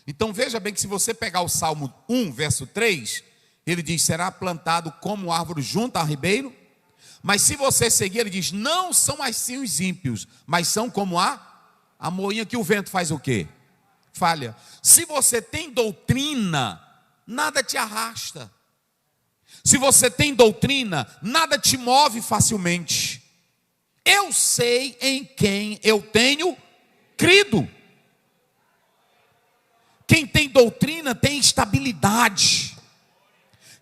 Então veja bem que se você pegar o Salmo 1, verso 3, ele diz: será plantado como árvore junto a ribeiro. Mas se você seguir, ele diz: não são assim os ímpios, mas são como a A moinha que o vento faz o quê? Falha. Se você tem doutrina, nada te arrasta. Se você tem doutrina, nada te move facilmente. Eu sei em quem eu tenho crido. Quem tem doutrina tem estabilidade.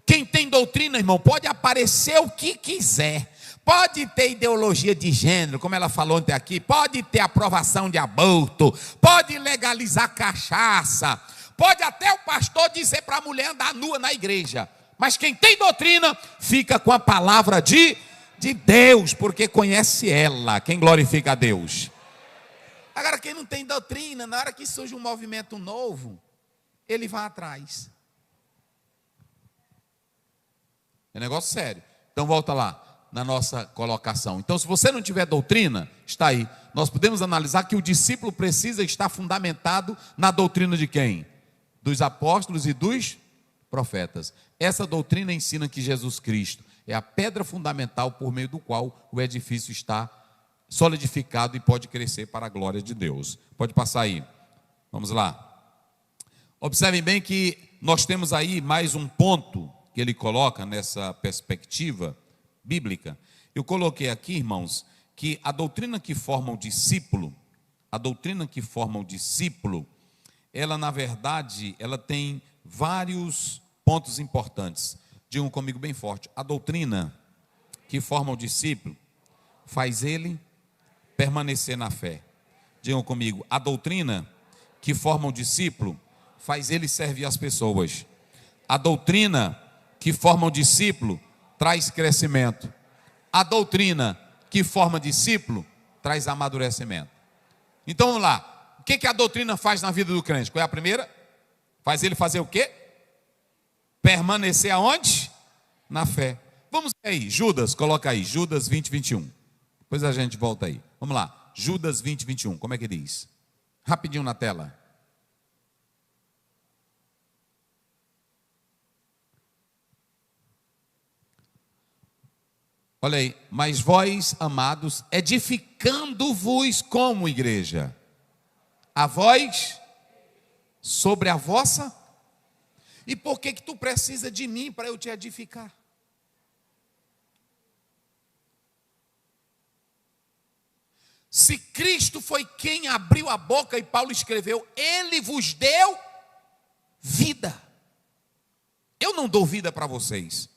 Quem tem doutrina, irmão, pode aparecer o que quiser. Pode ter ideologia de gênero, como ela falou ontem aqui. Pode ter aprovação de aborto. Pode legalizar cachaça. Pode até o pastor dizer para a mulher andar nua na igreja. Mas quem tem doutrina, fica com a palavra de Deus, porque conhece ela. Quem glorifica a Deus? Agora, quem não tem doutrina, na hora que surge um movimento novo, ele vai atrás. É negócio sério. Então, volta lá, na nossa colocação. Então, se você não tiver doutrina, está aí. Nós podemos analisar que o discípulo precisa estar fundamentado na doutrina de quem? Dos apóstolos e dos profetas. Essa doutrina ensina que Jesus Cristo é a pedra fundamental por meio do qual o edifício está solidificado e pode crescer para a glória de Deus. Pode passar aí. Vamos lá. Observem bem que nós temos aí mais um ponto que ele coloca nessa perspectiva bíblica. Eu coloquei aqui, irmãos, que a doutrina que forma o discípulo, ela na verdade, ela tem vários pontos importantes. Digam comigo bem forte. A doutrina que forma o discípulo faz ele permanecer na fé. Digam comigo. A doutrina que forma o discípulo faz ele servir as pessoas. A doutrina que forma o discípulo traz crescimento. A doutrina que forma discípulo traz amadurecimento. Então vamos lá. O que a doutrina faz na vida do crente? Qual é a primeira? Faz ele fazer o quê? Permanecer aonde? Na fé. Vamos aí, Judas, coloca aí, Judas 20, 21. Depois a gente volta aí. Vamos lá, Judas 20, 21, como é que diz? Rapidinho na tela. Olha aí, mas vós, amados, edificando-vos como igreja, a vós, sobre a vossa. E por que tu precisa de mim para eu te edificar? Se Cristo foi quem abriu a boca, e Paulo escreveu, Ele vos deu vida. Eu não dou vida para vocês.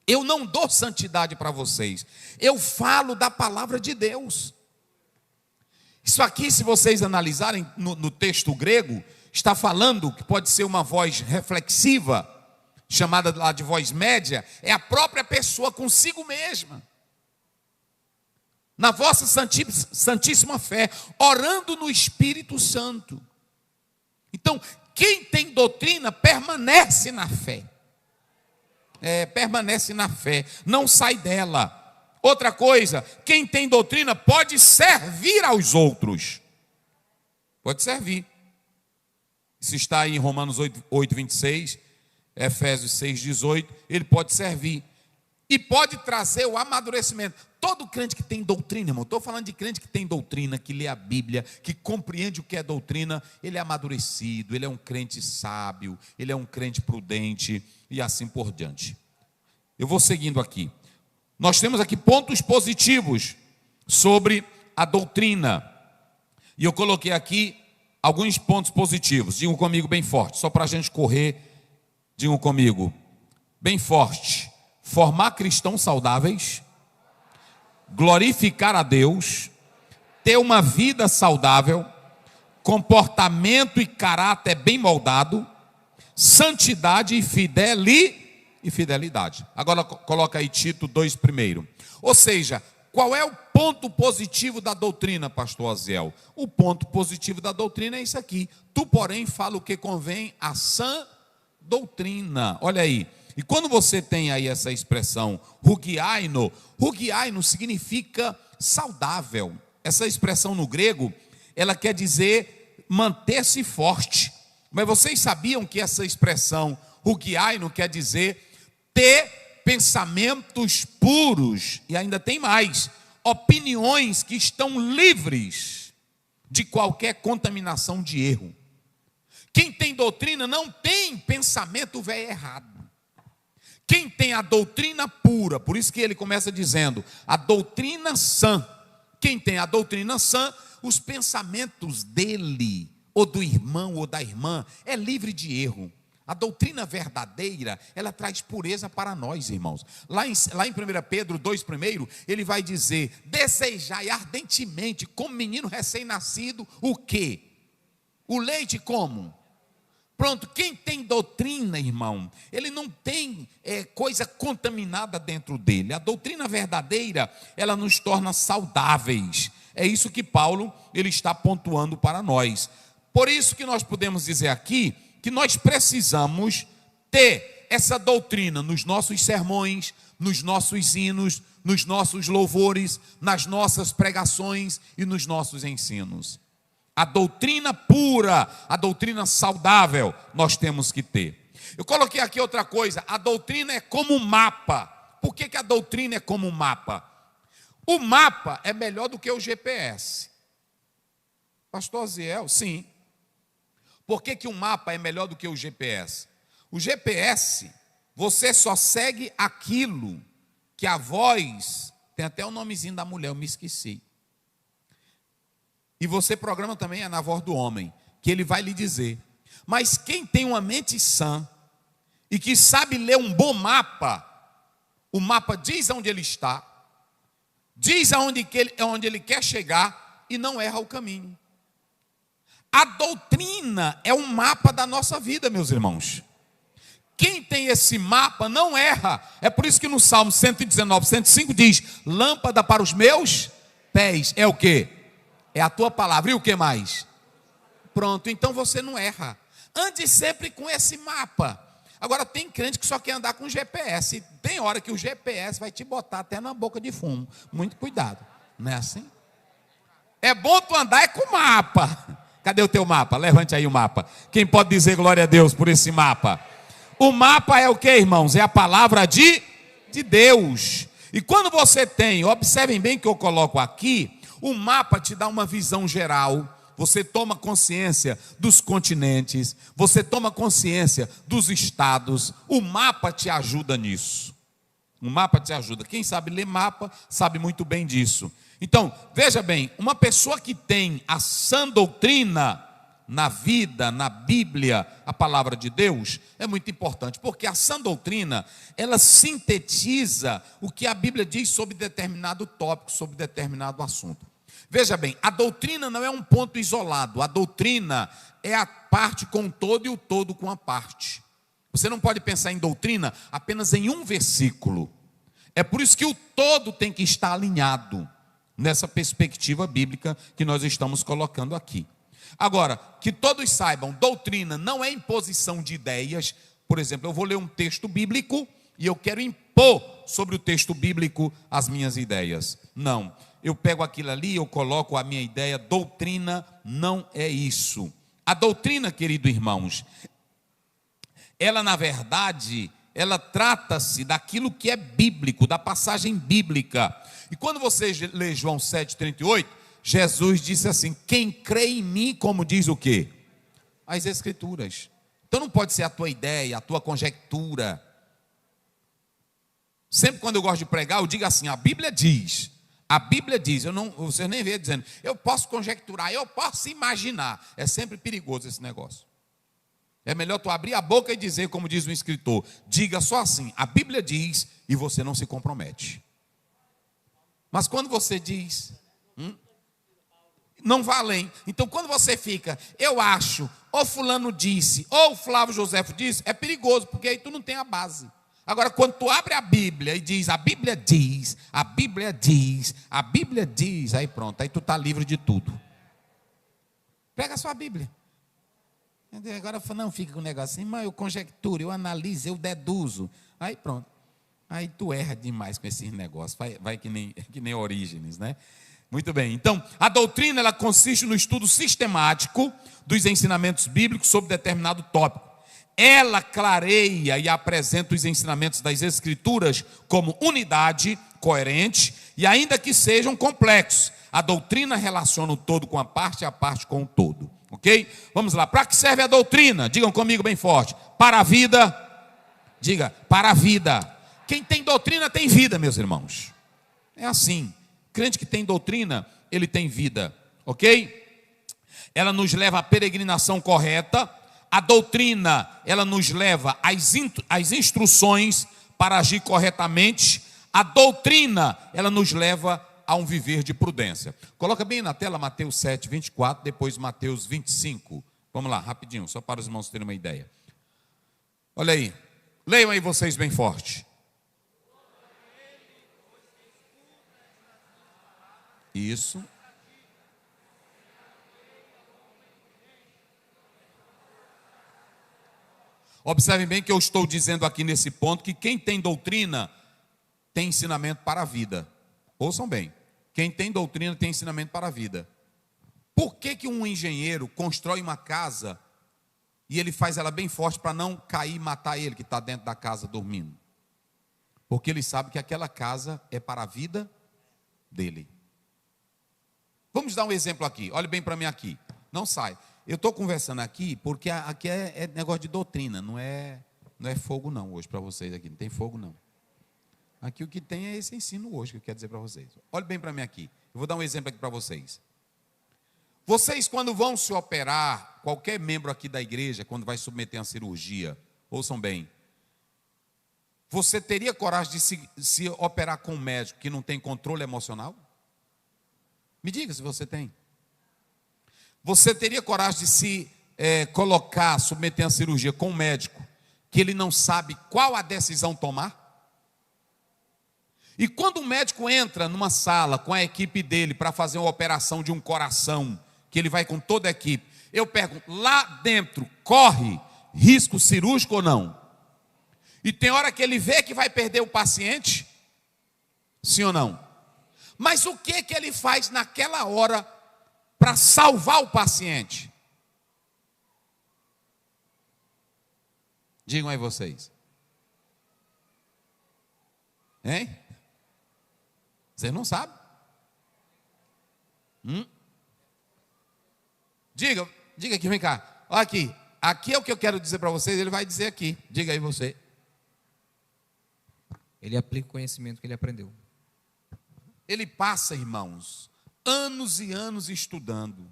Eu não dou santidade para vocês. Eu falo da palavra de Deus. Isso aqui, se vocês analisarem no texto grego, está falando que pode ser uma voz reflexiva, chamada lá de voz média, é a própria pessoa consigo mesma. Na vossa santíssima fé, orando no Espírito Santo. Então, quem tem doutrina permanece na fé. Permanece na fé, não sai dela. Outra coisa, quem tem doutrina pode servir aos outros. Pode servir. Isso está aí em Romanos 8, 26, Efésios 6, 18. Ele pode servir. E pode trazer o amadurecimento. Todo crente que tem doutrina, irmão, estou falando de crente que tem doutrina, que lê a Bíblia, que compreende o que é doutrina, ele é amadurecido, ele é um crente sábio, ele é um crente prudente e assim por diante. Eu vou seguindo aqui. Nós temos aqui pontos positivos sobre a doutrina. E eu coloquei aqui alguns pontos positivos. Digam comigo bem forte, só para a gente correr. Digam comigo, bem forte. Formar cristãos saudáveis, glorificar a Deus, ter uma vida saudável, comportamento e caráter bem moldado, santidade e fidelidade. Agora coloca aí Tito 2 primeiro. Ou seja, qual é o ponto positivo da doutrina, pastor Aziel? O ponto positivo da doutrina é isso aqui. Tu, porém, fala o que convém à sã doutrina. Olha aí. E quando você tem aí essa expressão hugiaino significa saudável. Essa expressão no grego, ela quer dizer manter-se forte. Mas vocês sabiam que essa expressão hugiaino quer dizer ter pensamentos puros, e ainda tem mais, opiniões que estão livres de qualquer contaminação de erro. Quem tem doutrina não tem pensamento velho errado. Quem tem a doutrina pura, por isso que ele começa dizendo, a doutrina sã. Quem tem a doutrina sã, os pensamentos dele, ou do irmão ou da irmã, é livre de erro. A doutrina verdadeira, ela traz pureza para nós, irmãos. Lá em 1 Pedro 2,1, ele vai dizer, desejai ardentemente, como menino recém-nascido, o quê? O leite como? Pronto, quem tem doutrina, irmão, ele não tem coisa contaminada dentro dele. A doutrina verdadeira, ela nos torna saudáveis. É isso que Paulo, ele está pontuando para nós. Por isso que nós podemos dizer aqui, que nós precisamos ter essa doutrina nos nossos sermões, nos nossos hinos, nos nossos louvores, nas nossas pregações e nos nossos ensinos. A doutrina pura, a doutrina saudável, nós temos que ter. Eu coloquei aqui outra coisa, a doutrina é como um mapa. Por que a doutrina é como um mapa? O mapa é melhor do que o GPS. Pastor Ziel, sim. Por que o mapa é melhor do que o GPS? O GPS, você só segue aquilo que a voz, tem até o nomezinho da mulher, eu me esqueci. E você programa também na voz do homem, que ele vai lhe dizer. Mas quem tem uma mente sã e que sabe ler um bom mapa, o mapa diz aonde ele está, diz aonde ele quer chegar e não erra o caminho. A doutrina é um mapa da nossa vida, meus irmãos. Quem tem esse mapa não erra. É por isso que no Salmo 119, 105 diz, lâmpada para os meus pés. É o quê? É a tua palavra. E o que mais? Pronto, então você não erra. Ande sempre com esse mapa. Agora tem crente que só quer andar com GPS. Tem hora que o GPS vai te botar até na boca de fumo. Muito cuidado. Não é assim? É bom tu andar com mapa. Cadê o teu mapa? Levante aí o mapa. Quem pode dizer glória a Deus por esse mapa? O mapa é o que, irmãos? É a palavra de Deus. E quando você tem, observem bem que eu coloco aqui, o mapa te dá uma visão geral. Você toma consciência dos continentes, você toma consciência dos estados. O mapa te ajuda nisso. O mapa te ajuda. Quem sabe ler mapa sabe muito bem disso. Então, veja bem, uma pessoa que tem a sã doutrina na vida, na Bíblia, a palavra de Deus, é muito importante, porque a sã doutrina, ela sintetiza o que a Bíblia diz sobre determinado tópico, sobre determinado assunto. Veja bem, a doutrina não é um ponto isolado, a doutrina é a parte com o todo e o todo com a parte. Você não pode pensar em doutrina apenas em um versículo. É por isso que o todo tem que estar alinhado nessa perspectiva bíblica que nós estamos colocando aqui. Agora, que todos saibam, doutrina não é imposição de ideias. Por exemplo, eu vou ler um texto bíblico e eu quero impor sobre o texto bíblico as minhas ideias. Não, eu pego aquilo ali, eu coloco a minha ideia. Doutrina não é isso. A doutrina, queridos irmãos, ela na verdade, ela trata-se daquilo que é bíblico, da passagem bíblica. E quando você lê João 7,38, Jesus disse assim, quem crê em mim, como diz o quê? As Escrituras. Então não pode ser a tua ideia, a tua conjectura. Sempre quando eu gosto de pregar, eu digo assim, a Bíblia diz, você nem vê dizendo, eu posso conjecturar, eu posso imaginar. É sempre perigoso esse negócio. É melhor tu abrir a boca e dizer, como diz o escritor, diga só assim, a Bíblia diz, e você não se compromete. Mas quando você diz, não vá além. Então quando você fica, eu acho, ou fulano disse, ou Flávio Joséfo disse, é perigoso, porque aí tu não tem a base. Agora quando tu abre a Bíblia e diz, a Bíblia diz, a Bíblia diz, a Bíblia diz, aí pronto, aí tu está livre de tudo. Pega a sua Bíblia. Agora não fica com o negócio assim, mas eu conjecturo, eu analiso, eu deduzo. Aí pronto. Aí tu erra demais com esses negócios. Vai que nem Orígenes, né? Muito bem. Então, a doutrina, ela consiste no estudo sistemático dos ensinamentos bíblicos sobre determinado tópico. ela clareia e apresenta os ensinamentos das Escrituras como unidade, coerente, e ainda que sejam complexos, a doutrina relaciona o todo com a parte com o todo. Ok? Vamos lá. Para que serve a doutrina? Digam comigo bem forte. Para a vida. Diga, para a vida. Quem tem doutrina tem vida, meus irmãos. É assim. Crente que tem doutrina, ele tem vida. Ok? Ela nos leva à peregrinação correta. A doutrina, ela nos leva às instruções para agir corretamente. A doutrina, ela nos leva a um viver de prudência. Coloca bem na tela Mateus 7, 24, depois Mateus 25. Vamos lá, rapidinho, só para os irmãos terem uma ideia. Olha aí, leiam aí vocês bem forte. Isso. Observem bem que eu estou dizendo aqui nesse ponto que quem tem doutrina tem ensinamento para a vida. Ouçam bem, quem tem doutrina tem ensinamento para a vida. Por que um engenheiro constrói uma casa e ele faz ela bem forte para não cair e matar ele que está dentro da casa dormindo? Porque ele sabe que aquela casa é para a vida dele. Vamos dar um exemplo aqui, olhe bem para mim aqui, não sai. Eu estou conversando aqui porque aqui é negócio de doutrina, não é fogo não hoje para vocês aqui, não tem fogo não. Aqui o que tem é esse ensino hoje que eu quero dizer para vocês. Olhe bem para mim aqui. Eu vou dar um exemplo aqui para vocês. Vocês, quando vão se operar, qualquer membro aqui da igreja, quando vai submeter a cirurgia, ouçam bem. Você teria coragem de se operar com um médico que não tem controle emocional? Me diga se você tem. Você teria coragem de se submeter a cirurgia com um médico que ele não sabe qual a decisão tomar? E quando o médico entra numa sala com a equipe dele para fazer uma operação de um coração, que ele vai com toda a equipe, eu pergunto, lá dentro corre risco cirúrgico ou não? E tem hora que ele vê que vai perder o paciente? Sim ou não? Mas o que ele faz naquela hora para salvar o paciente? Digam aí vocês. Hein? Vocês não sabem? Diga aqui, vem cá. Olha aqui. Aqui é o que eu quero dizer para vocês, ele vai dizer aqui. Diga aí você. Ele aplica o conhecimento que ele aprendeu. Ele passa, irmãos, anos e anos estudando.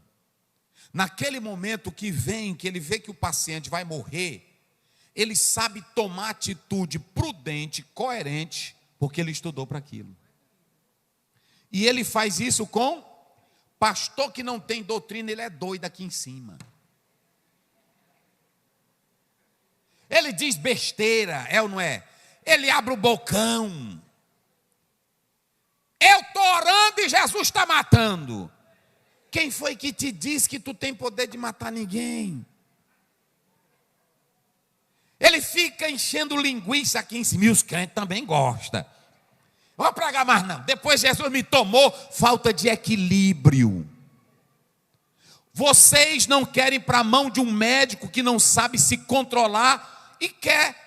Naquele momento que ele vê que o paciente vai morrer, ele sabe tomar atitude prudente, coerente, porque ele estudou para aquilo. E ele faz isso com pastor que não tem doutrina, ele é doido aqui em cima. Ele diz besteira, é ou não é? Ele abre o bocão. Eu estou orando e Jesus está matando. Quem foi que te disse que tu tem poder de matar ninguém? Ele fica enchendo linguiça aqui em cima, e os crentes também gostam. Não vou pregar mais não. Depois Jesus me tomou, falta de equilíbrio. Vocês não querem para a mão de um médico que não sabe se controlar e quer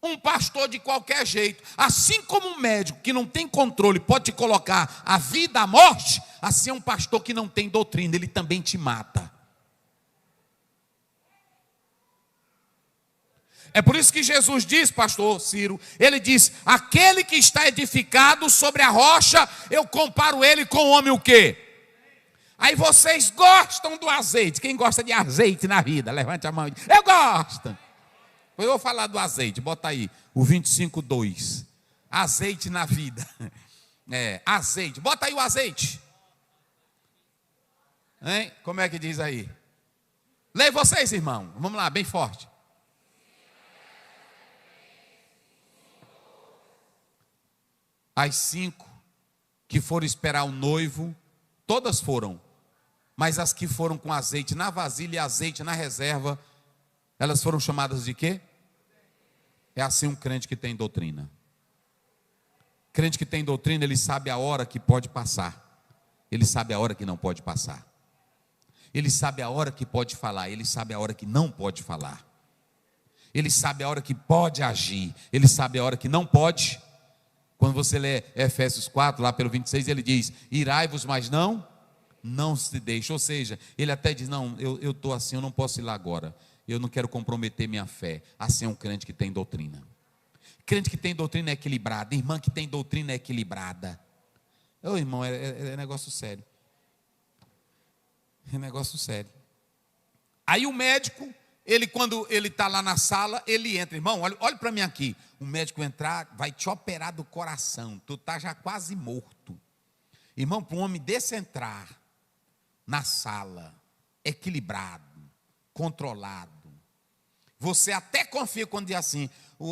um pastor de qualquer jeito. Assim como um médico que não tem controle pode te colocar a vida, a morte, assim é um pastor que não tem doutrina, ele também te mata. É por isso que Jesus diz, pastor Ciro, ele diz, aquele que está edificado sobre a rocha, eu comparo ele com o homem o quê? Aí vocês gostam do azeite. Quem gosta de azeite na vida? Levante a mão e diz, eu gosto. Eu vou falar do azeite, bota aí, o 25:2. Azeite na vida. Azeite, bota aí o azeite. Hein? Como é que diz aí? Leia vocês, irmão, vamos lá, bem forte. As 5 que foram esperar o noivo, todas foram. Mas as que foram com azeite na vasilha e azeite na reserva, elas foram chamadas de quê? É assim um crente que tem doutrina. Crente que tem doutrina, ele sabe a hora que pode passar. Ele sabe a hora que não pode passar. Ele sabe a hora que pode falar, ele sabe a hora que não pode falar. Ele sabe a hora que pode agir, ele sabe a hora que não pode. Quando você lê Efésios 4, lá pelo 26, ele diz: irai-vos, mas não se deixe. Ou seja, ele até diz: não, eu estou assim, eu não posso ir lá agora, eu não quero comprometer minha fé. Assim é um crente que tem doutrina. Crente que tem doutrina é equilibrada, irmã que tem doutrina é equilibrada. Ô irmão, é negócio sério. É negócio sério. Aí o médico, quando ele está lá na sala, ele entra. Irmão, olha para mim aqui. O médico entrar, vai te operar do coração. Tu está já quase morto. Irmão, para um homem desse entrar na sala, equilibrado, controlado, você até confia quando diz assim: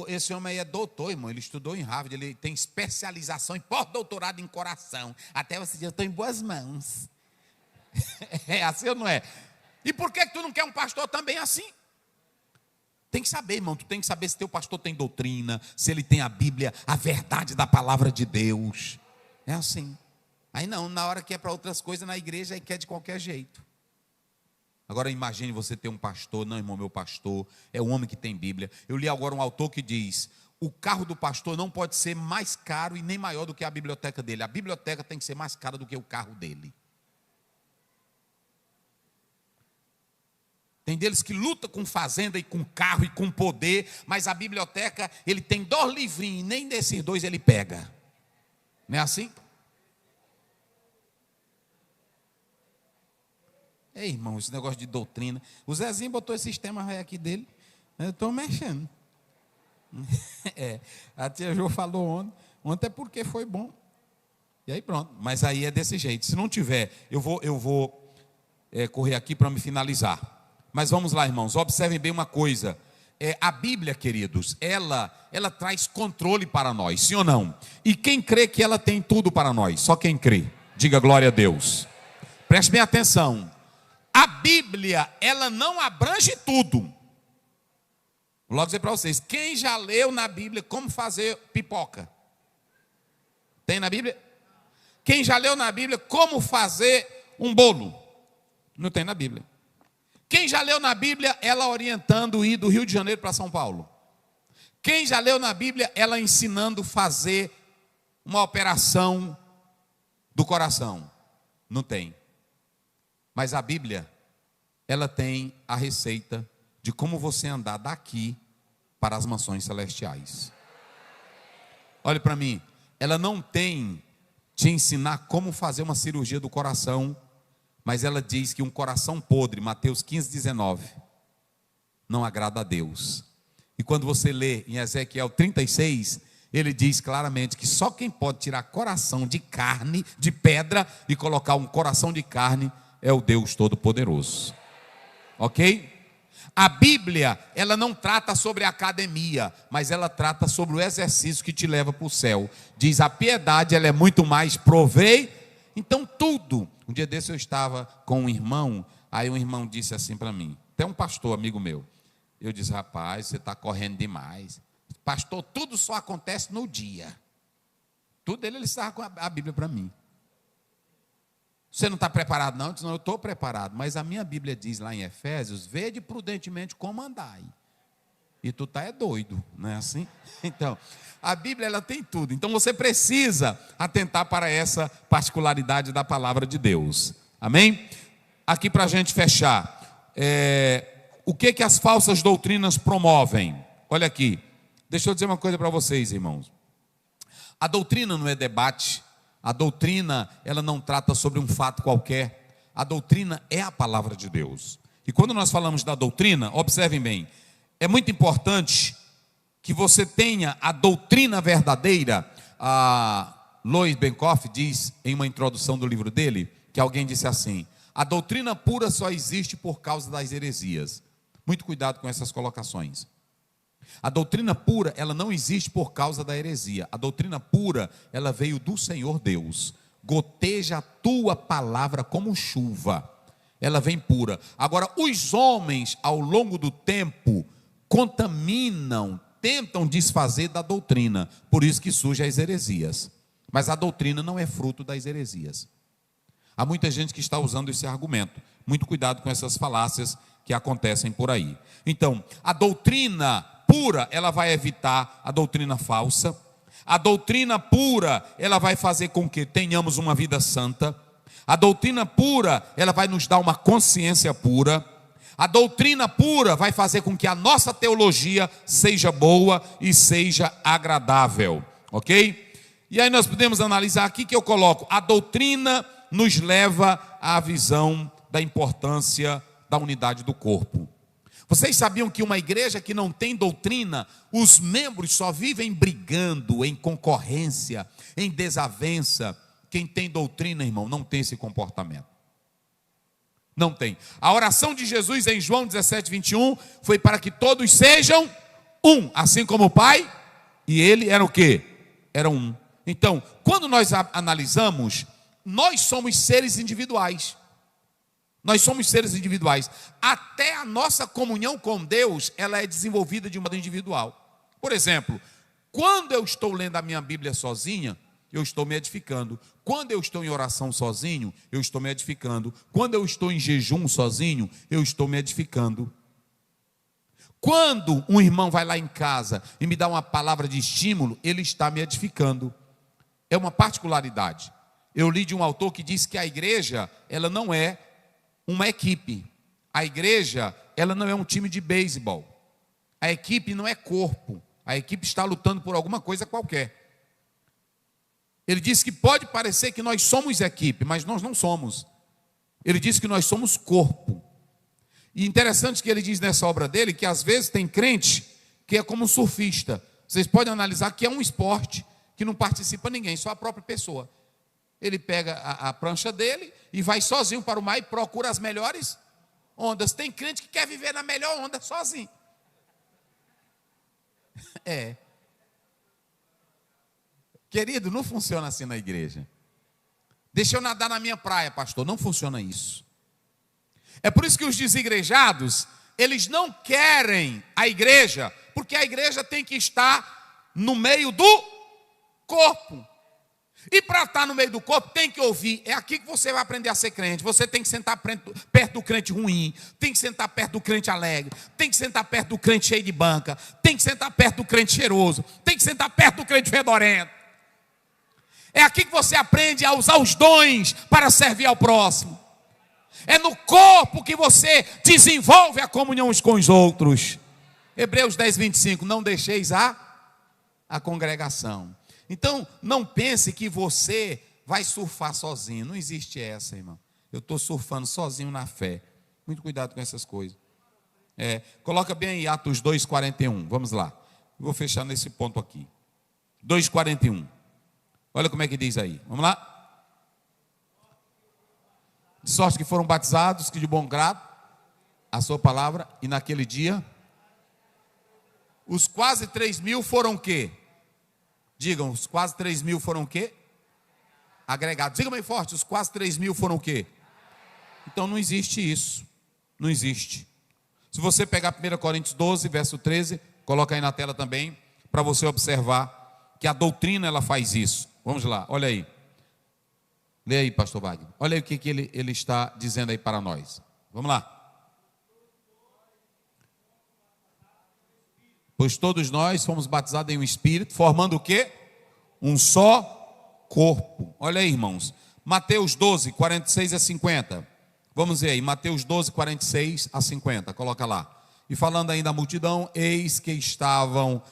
esse homem aí é doutor, irmão, ele estudou em Harvard, ele tem especialização em pós-doutorado em coração. Até você diz: eu estou em boas mãos. É assim ou não é? E por que tu não quer um pastor também assim? Tem que saber, irmão, tu tem que saber se teu pastor tem doutrina, se ele tem a Bíblia, a verdade da palavra de Deus. É assim. Aí não, na hora que é para outras coisas, na igreja, aí quer de qualquer jeito. Agora imagine você ter um pastor. Não, irmão, meu pastor é um homem que tem Bíblia. Eu li agora um autor que diz: o carro do pastor não pode ser mais caro e nem maior do que a biblioteca dele. A biblioteca tem que ser mais cara do que o carro dele. Tem deles que lutam com fazenda e com carro e com poder, mas a biblioteca, ele tem 2 livrinhos, e nem desses 2 ele pega. Não é assim? Ei, irmão, esse negócio de doutrina. O Zezinho botou esse sistema aqui dele. Eu estou mexendo. A tia Jo falou ontem é porque foi bom. E aí pronto. Mas aí é desse jeito. Se não tiver, eu vou correr aqui para me finalizar. Mas vamos lá, irmãos, observem bem uma coisa. A Bíblia, queridos, ela traz controle para nós, sim ou não? E quem crê que ela tem tudo para nós? Só quem crê. Diga glória a Deus. Preste bem atenção. A Bíblia, ela não abrange tudo. Vou logo dizer para vocês, quem já leu na Bíblia como fazer pipoca? Tem na Bíblia? Quem já leu na Bíblia como fazer um bolo? Não tem na Bíblia. Quem já leu na Bíblia ela orientando ir do Rio de Janeiro para São Paulo? Quem já leu na Bíblia ela ensinando a fazer uma operação do coração? Não tem. Mas a Bíblia, ela tem a receita de como você andar daqui para as mansões celestiais. Olhe para mim, ela não tem te ensinar como fazer uma cirurgia do coração, mas ela diz que um coração podre, Mateus 15, 19, não agrada a Deus. E quando você lê em Ezequiel 36, ele diz claramente que só quem pode tirar coração de carne, de pedra, e colocar um coração de carne, é o Deus Todo-Poderoso. Ok? A Bíblia, ela não trata sobre a academia, mas ela trata sobre o exercício que te leva para o céu. Diz: a piedade, ela é muito mais provei. Então tudo. Um dia desse eu estava com um irmão, aí um irmão disse assim para mim, até um pastor amigo meu. Eu disse: rapaz, você está correndo demais. Pastor, tudo só acontece no dia. Tudo ele estava com a Bíblia para mim. Você não está preparado não? Eu disse: não, eu estou preparado, mas a minha Bíblia diz lá em Efésios: vede prudentemente como andai. E tu está doido, não é assim? Então, a Bíblia, ela tem tudo. Então você precisa atentar para essa particularidade da palavra de Deus. Amém? Aqui para a gente fechar, o que as falsas doutrinas promovem? Olha aqui, deixa eu dizer uma coisa para vocês, irmãos. A doutrina não é debate. A doutrina, ela não trata sobre um fato qualquer. A doutrina é a palavra de Deus. E quando nós falamos da doutrina, observem bem, é muito importante que você tenha a doutrina verdadeira. A Lois Benkoff diz em uma introdução do livro dele, que alguém disse assim: a doutrina pura só existe por causa das heresias. Muito cuidado com essas colocações. A doutrina pura, ela não existe por causa da heresia. A doutrina pura, ela veio do Senhor Deus. Goteja a tua palavra como chuva. Ela vem pura. Agora, os homens, ao longo do tempo, contaminam, tentam desfazer da doutrina. Por isso que surgem as heresias. Mas a doutrina não é fruto das heresias. Há muita gente que está usando esse argumento. Muito cuidado com essas falácias que acontecem por aí. Então, a doutrina pura, ela vai evitar a doutrina falsa. A doutrina pura, ela vai fazer com que tenhamos uma vida santa. A doutrina pura, ela vai nos dar uma consciência pura. A doutrina pura vai fazer com que a nossa teologia seja boa e seja agradável, ok? E aí nós podemos analisar aqui que eu coloco: a doutrina nos leva à visão da importância da unidade do corpo. Vocês sabiam que uma igreja que não tem doutrina, os membros só vivem brigando, em concorrência, em desavença? Quem tem doutrina, irmão, não tem esse comportamento. Não tem. A oração de Jesus em João 17, 21 foi para que todos sejam um, assim como o Pai e Ele eram o quê? Eram um. Então, quando nós analisamos, nós somos seres individuais. Nós somos seres individuais. Até a nossa comunhão com Deus, ela é desenvolvida de modo individual. Por exemplo, quando eu estou lendo a minha Bíblia sozinha, eu estou me edificando. Quando eu estou em oração sozinho, eu estou me edificando. Quando eu estou em jejum sozinho, eu estou me edificando. Quando um irmão vai lá em casa e me dá uma palavra de estímulo, ele está me edificando. É uma particularidade. Eu li de um autor que diz que a igreja, ela não é uma equipe. A igreja, ela não é um time de beisebol. A equipe não é corpo. A equipe está lutando por alguma coisa qualquer. Ele diz que pode parecer que nós somos equipe, mas nós não somos. Ele diz que nós somos corpo. E interessante que ele diz nessa obra dele que às vezes tem crente que é como um surfista. Vocês podem analisar que é um esporte que não participa ninguém, só a própria pessoa. Ele pega a prancha dele e vai sozinho para o mar e procura as melhores ondas. Tem crente que quer viver na melhor onda sozinho. Querido, não funciona assim na igreja. Deixa eu nadar na minha praia, pastor. Não funciona isso. É por isso que os desigrejados, eles não querem a igreja, porque a igreja tem que estar no meio do corpo. E para estar no meio do corpo, tem que ouvir. É aqui que você vai aprender a ser crente. Você tem que sentar perto do crente ruim. Tem que sentar perto do crente alegre. Tem que sentar perto do crente cheio de banca. Tem que sentar perto do crente cheiroso. Tem que sentar perto do crente fedorento. É aqui que você aprende a usar os dons para servir ao próximo. É no corpo que você desenvolve a comunhão uns com os outros. Hebreus 10, 25. Não deixeis a congregação. Então, não pense que você vai surfar sozinho. Não existe essa, irmão. Eu estou surfando sozinho na fé. Muito cuidado com essas coisas. Coloca bem aí Atos 2,41. Vamos lá. Vou fechar nesse ponto aqui. 2,41. Olha como é que diz aí. Vamos lá. De sorte que foram batizados, que de bom grado, a sua palavra, e naquele dia, os quase 3.000 foram o quê? Digam, os quase 3.000 foram o quê? Agregados. Digam bem forte, os quase 3.000 foram o quê? Então não existe isso. Não existe. Se você pegar 1 Coríntios 12, verso 13, coloca aí na tela também, para você observar que a doutrina ela faz isso. Vamos lá, olha aí. Lê aí, pastor Wagner. Olha aí o que ele está dizendo aí para nós. Vamos lá. Pois todos nós fomos batizados em um Espírito, formando o quê? Um só corpo. Olha aí, irmãos. Mateus 12, 46 a 50. Vamos ver aí, Mateus 12, 46 a 50. Coloca lá. E falando ainda da multidão, eis que estavam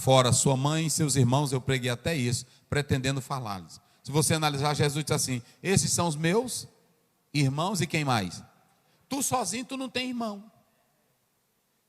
fora sua mãe e seus irmãos, eu preguei até isso, pretendendo falar-lhes. Se você analisar, Jesus diz assim: esses são os meus irmãos e quem mais? Tu sozinho, tu não tem irmão.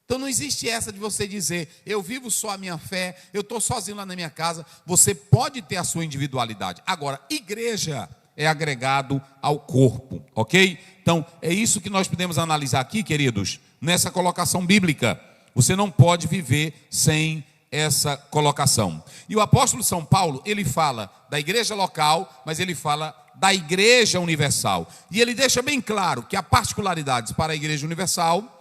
Então não existe essa de você dizer, eu vivo só a minha fé, eu estou sozinho lá na minha casa. Você pode ter a sua individualidade. Agora, igreja é agregado ao corpo, ok? Então, é isso que nós podemos analisar aqui, queridos, nessa colocação bíblica. Você não pode viver sem essa colocação. E o apóstolo São Paulo, ele fala da igreja local, mas ele fala da igreja universal. E ele deixa bem claro que há particularidades para a igreja universal,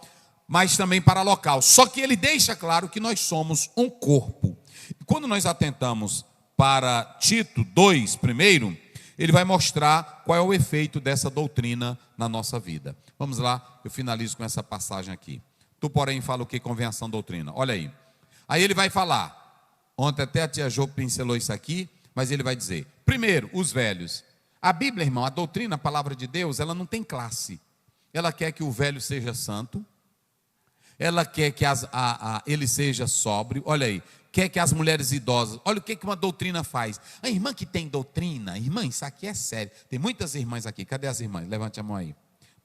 mas também para local. Só que ele deixa claro que nós somos um corpo. Quando nós atentamos para Tito 2, primeiro, ele vai mostrar qual é o efeito dessa doutrina na nossa vida. Vamos lá, eu finalizo com essa passagem aqui. Tu, porém, fala o que convém a sã doutrina. Olha aí. Aí ele vai falar, ontem até a tia Jô pincelou isso aqui, mas ele vai dizer, primeiro, os velhos. A Bíblia, irmão, a doutrina, a palavra de Deus, ela não tem classe. Ela quer que o velho seja santo, ela quer que ele seja sóbrio, olha aí, quer que as mulheres idosas, olha o que uma doutrina faz. A irmã que tem doutrina, irmã, isso aqui é sério. Tem muitas irmãs aqui, cadê as irmãs? Levante a mão aí.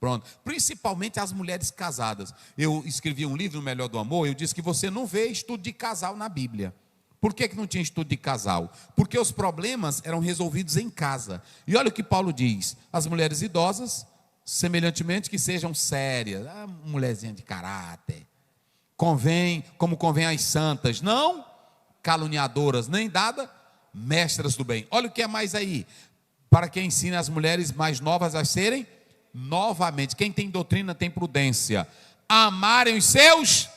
Pronto, principalmente as mulheres casadas. Eu escrevi um livro, O Melhor do Amor, eu disse que você não vê estudo de casal na Bíblia. Por que não tinha estudo de casal? Porque os problemas eram resolvidos em casa. E olha o que Paulo diz, as mulheres idosas, semelhantemente que sejam sérias, mulherzinha de caráter, como convém às santas, não caluniadoras, nem mestras do bem. Olha o que é mais aí, para que ensine as mulheres mais novas a serem, novamente, quem tem doutrina tem prudência, amarem os seus.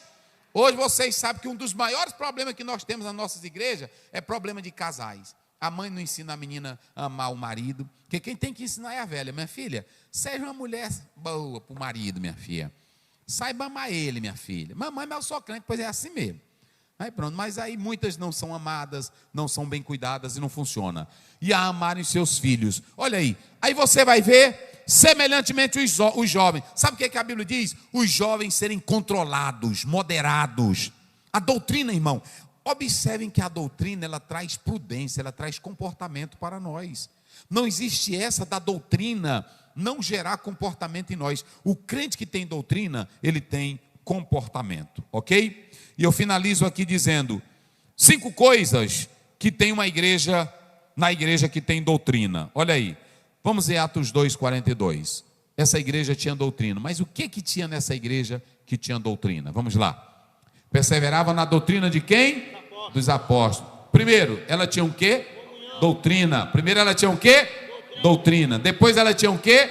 Hoje vocês sabem que um dos maiores problemas que nós temos nas nossas igrejas é problema de casais. A mãe não ensina a menina a amar o marido, porque quem tem que ensinar é a velha. Minha filha, seja uma mulher boa para o marido, minha filha. Saiba amar ele, minha filha. Mamãe, mas eu sou crente, pois é assim mesmo. Aí pronto, mas aí muitas não são amadas, não são bem cuidadas e não funciona. E a amarem seus filhos. Olha aí você vai ver, semelhantemente os jovens. Sabe o que a Bíblia diz? Os jovens serem controlados, moderados. A doutrina, irmão, observem que a doutrina, ela traz prudência, ela traz comportamento para nós. Não existe essa da doutrina não gerar comportamento em nós. O crente que tem doutrina, ele tem comportamento, ok? E eu finalizo aqui dizendo 5 coisas que tem uma igreja, na igreja que tem doutrina. Olha aí, vamos em Atos 2:42. Essa igreja tinha doutrina, mas o que tinha nessa igreja que tinha doutrina? Vamos lá. Perseverava na doutrina de quem? Dos apóstolos. Primeiro, ela tinha o quê? Doutrina. Primeiro ela tinha o quê? Doutrina. Depois ela tinha o quê?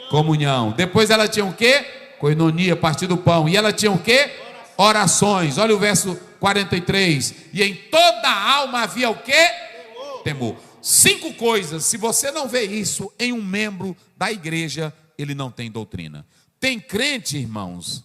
Comunhão. Depois ela tinha o quê? Coinonia, partir do pão. E ela tinha o quê? Orações. Olha o verso 43. E em toda a alma havia o quê? Temor. 5 coisas. Se você não vê isso em um membro da igreja, ele não tem doutrina. Tem crente, irmãos,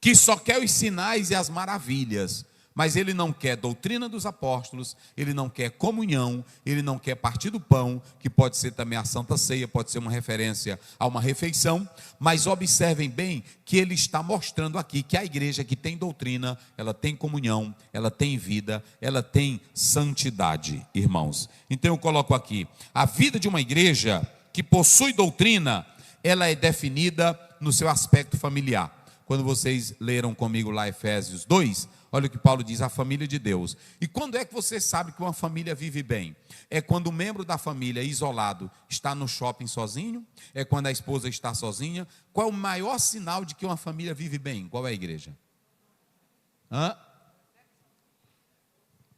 que só quer os sinais e as maravilhas, mas ele não quer doutrina dos apóstolos, ele não quer comunhão, ele não quer partir do pão, que pode ser também a Santa Ceia, pode ser uma referência a uma refeição, mas observem bem que ele está mostrando aqui que a igreja que tem doutrina, ela tem comunhão, ela tem vida, ela tem santidade, irmãos. Então eu coloco aqui, a vida de uma igreja que possui doutrina, ela é definida no seu aspecto familiar. Quando vocês leram comigo lá Efésios 2, olha o que Paulo diz, a família de Deus. E quando é que você sabe que uma família vive bem? É quando o membro da família isolado está no shopping sozinho? É quando a esposa está sozinha? Qual é o maior sinal de que uma família vive bem? Qual é a igreja?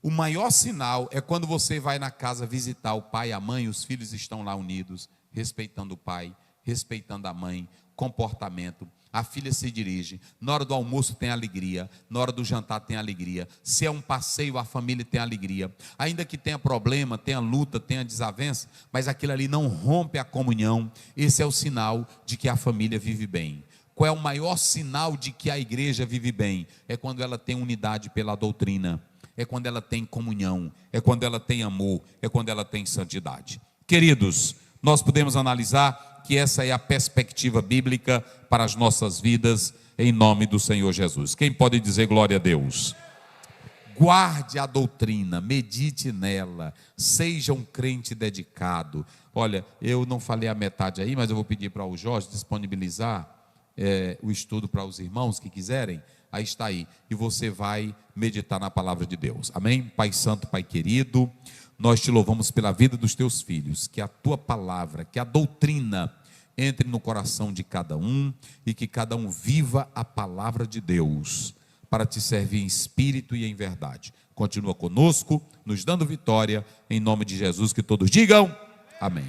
O maior sinal é quando você vai na casa visitar o pai e a mãe, os filhos estão lá unidos, respeitando o pai, respeitando a mãe, comportamento. A filha se dirige, na hora do almoço tem alegria, na hora do jantar tem alegria, se é um passeio a família tem alegria, ainda que tenha problema, tenha luta, tenha desavença, mas aquilo ali não rompe a comunhão. Esse é o sinal de que a família vive bem. Qual é o maior sinal de que a igreja vive bem? É quando ela tem unidade pela doutrina, é quando ela tem comunhão, é quando ela tem amor, é quando ela tem santidade. Queridos, nós podemos analisar que essa é a perspectiva bíblica para as nossas vidas, em nome do Senhor Jesus. Quem pode dizer glória a Deus? Guarde a doutrina, medite nela, seja um crente dedicado. Olha, eu não falei a metade aí, mas eu vou pedir para o Jorge disponibilizar o estudo para os irmãos que quiserem. Aí está aí, e você vai meditar na palavra de Deus. Amém? Pai Santo, Pai querido, nós te louvamos pela vida dos teus filhos, que a tua palavra, que a doutrina entre no coração de cada um e que cada um viva a palavra de Deus para te servir em espírito e em verdade. Continua conosco, nos dando vitória, em nome de Jesus, que todos digam amém.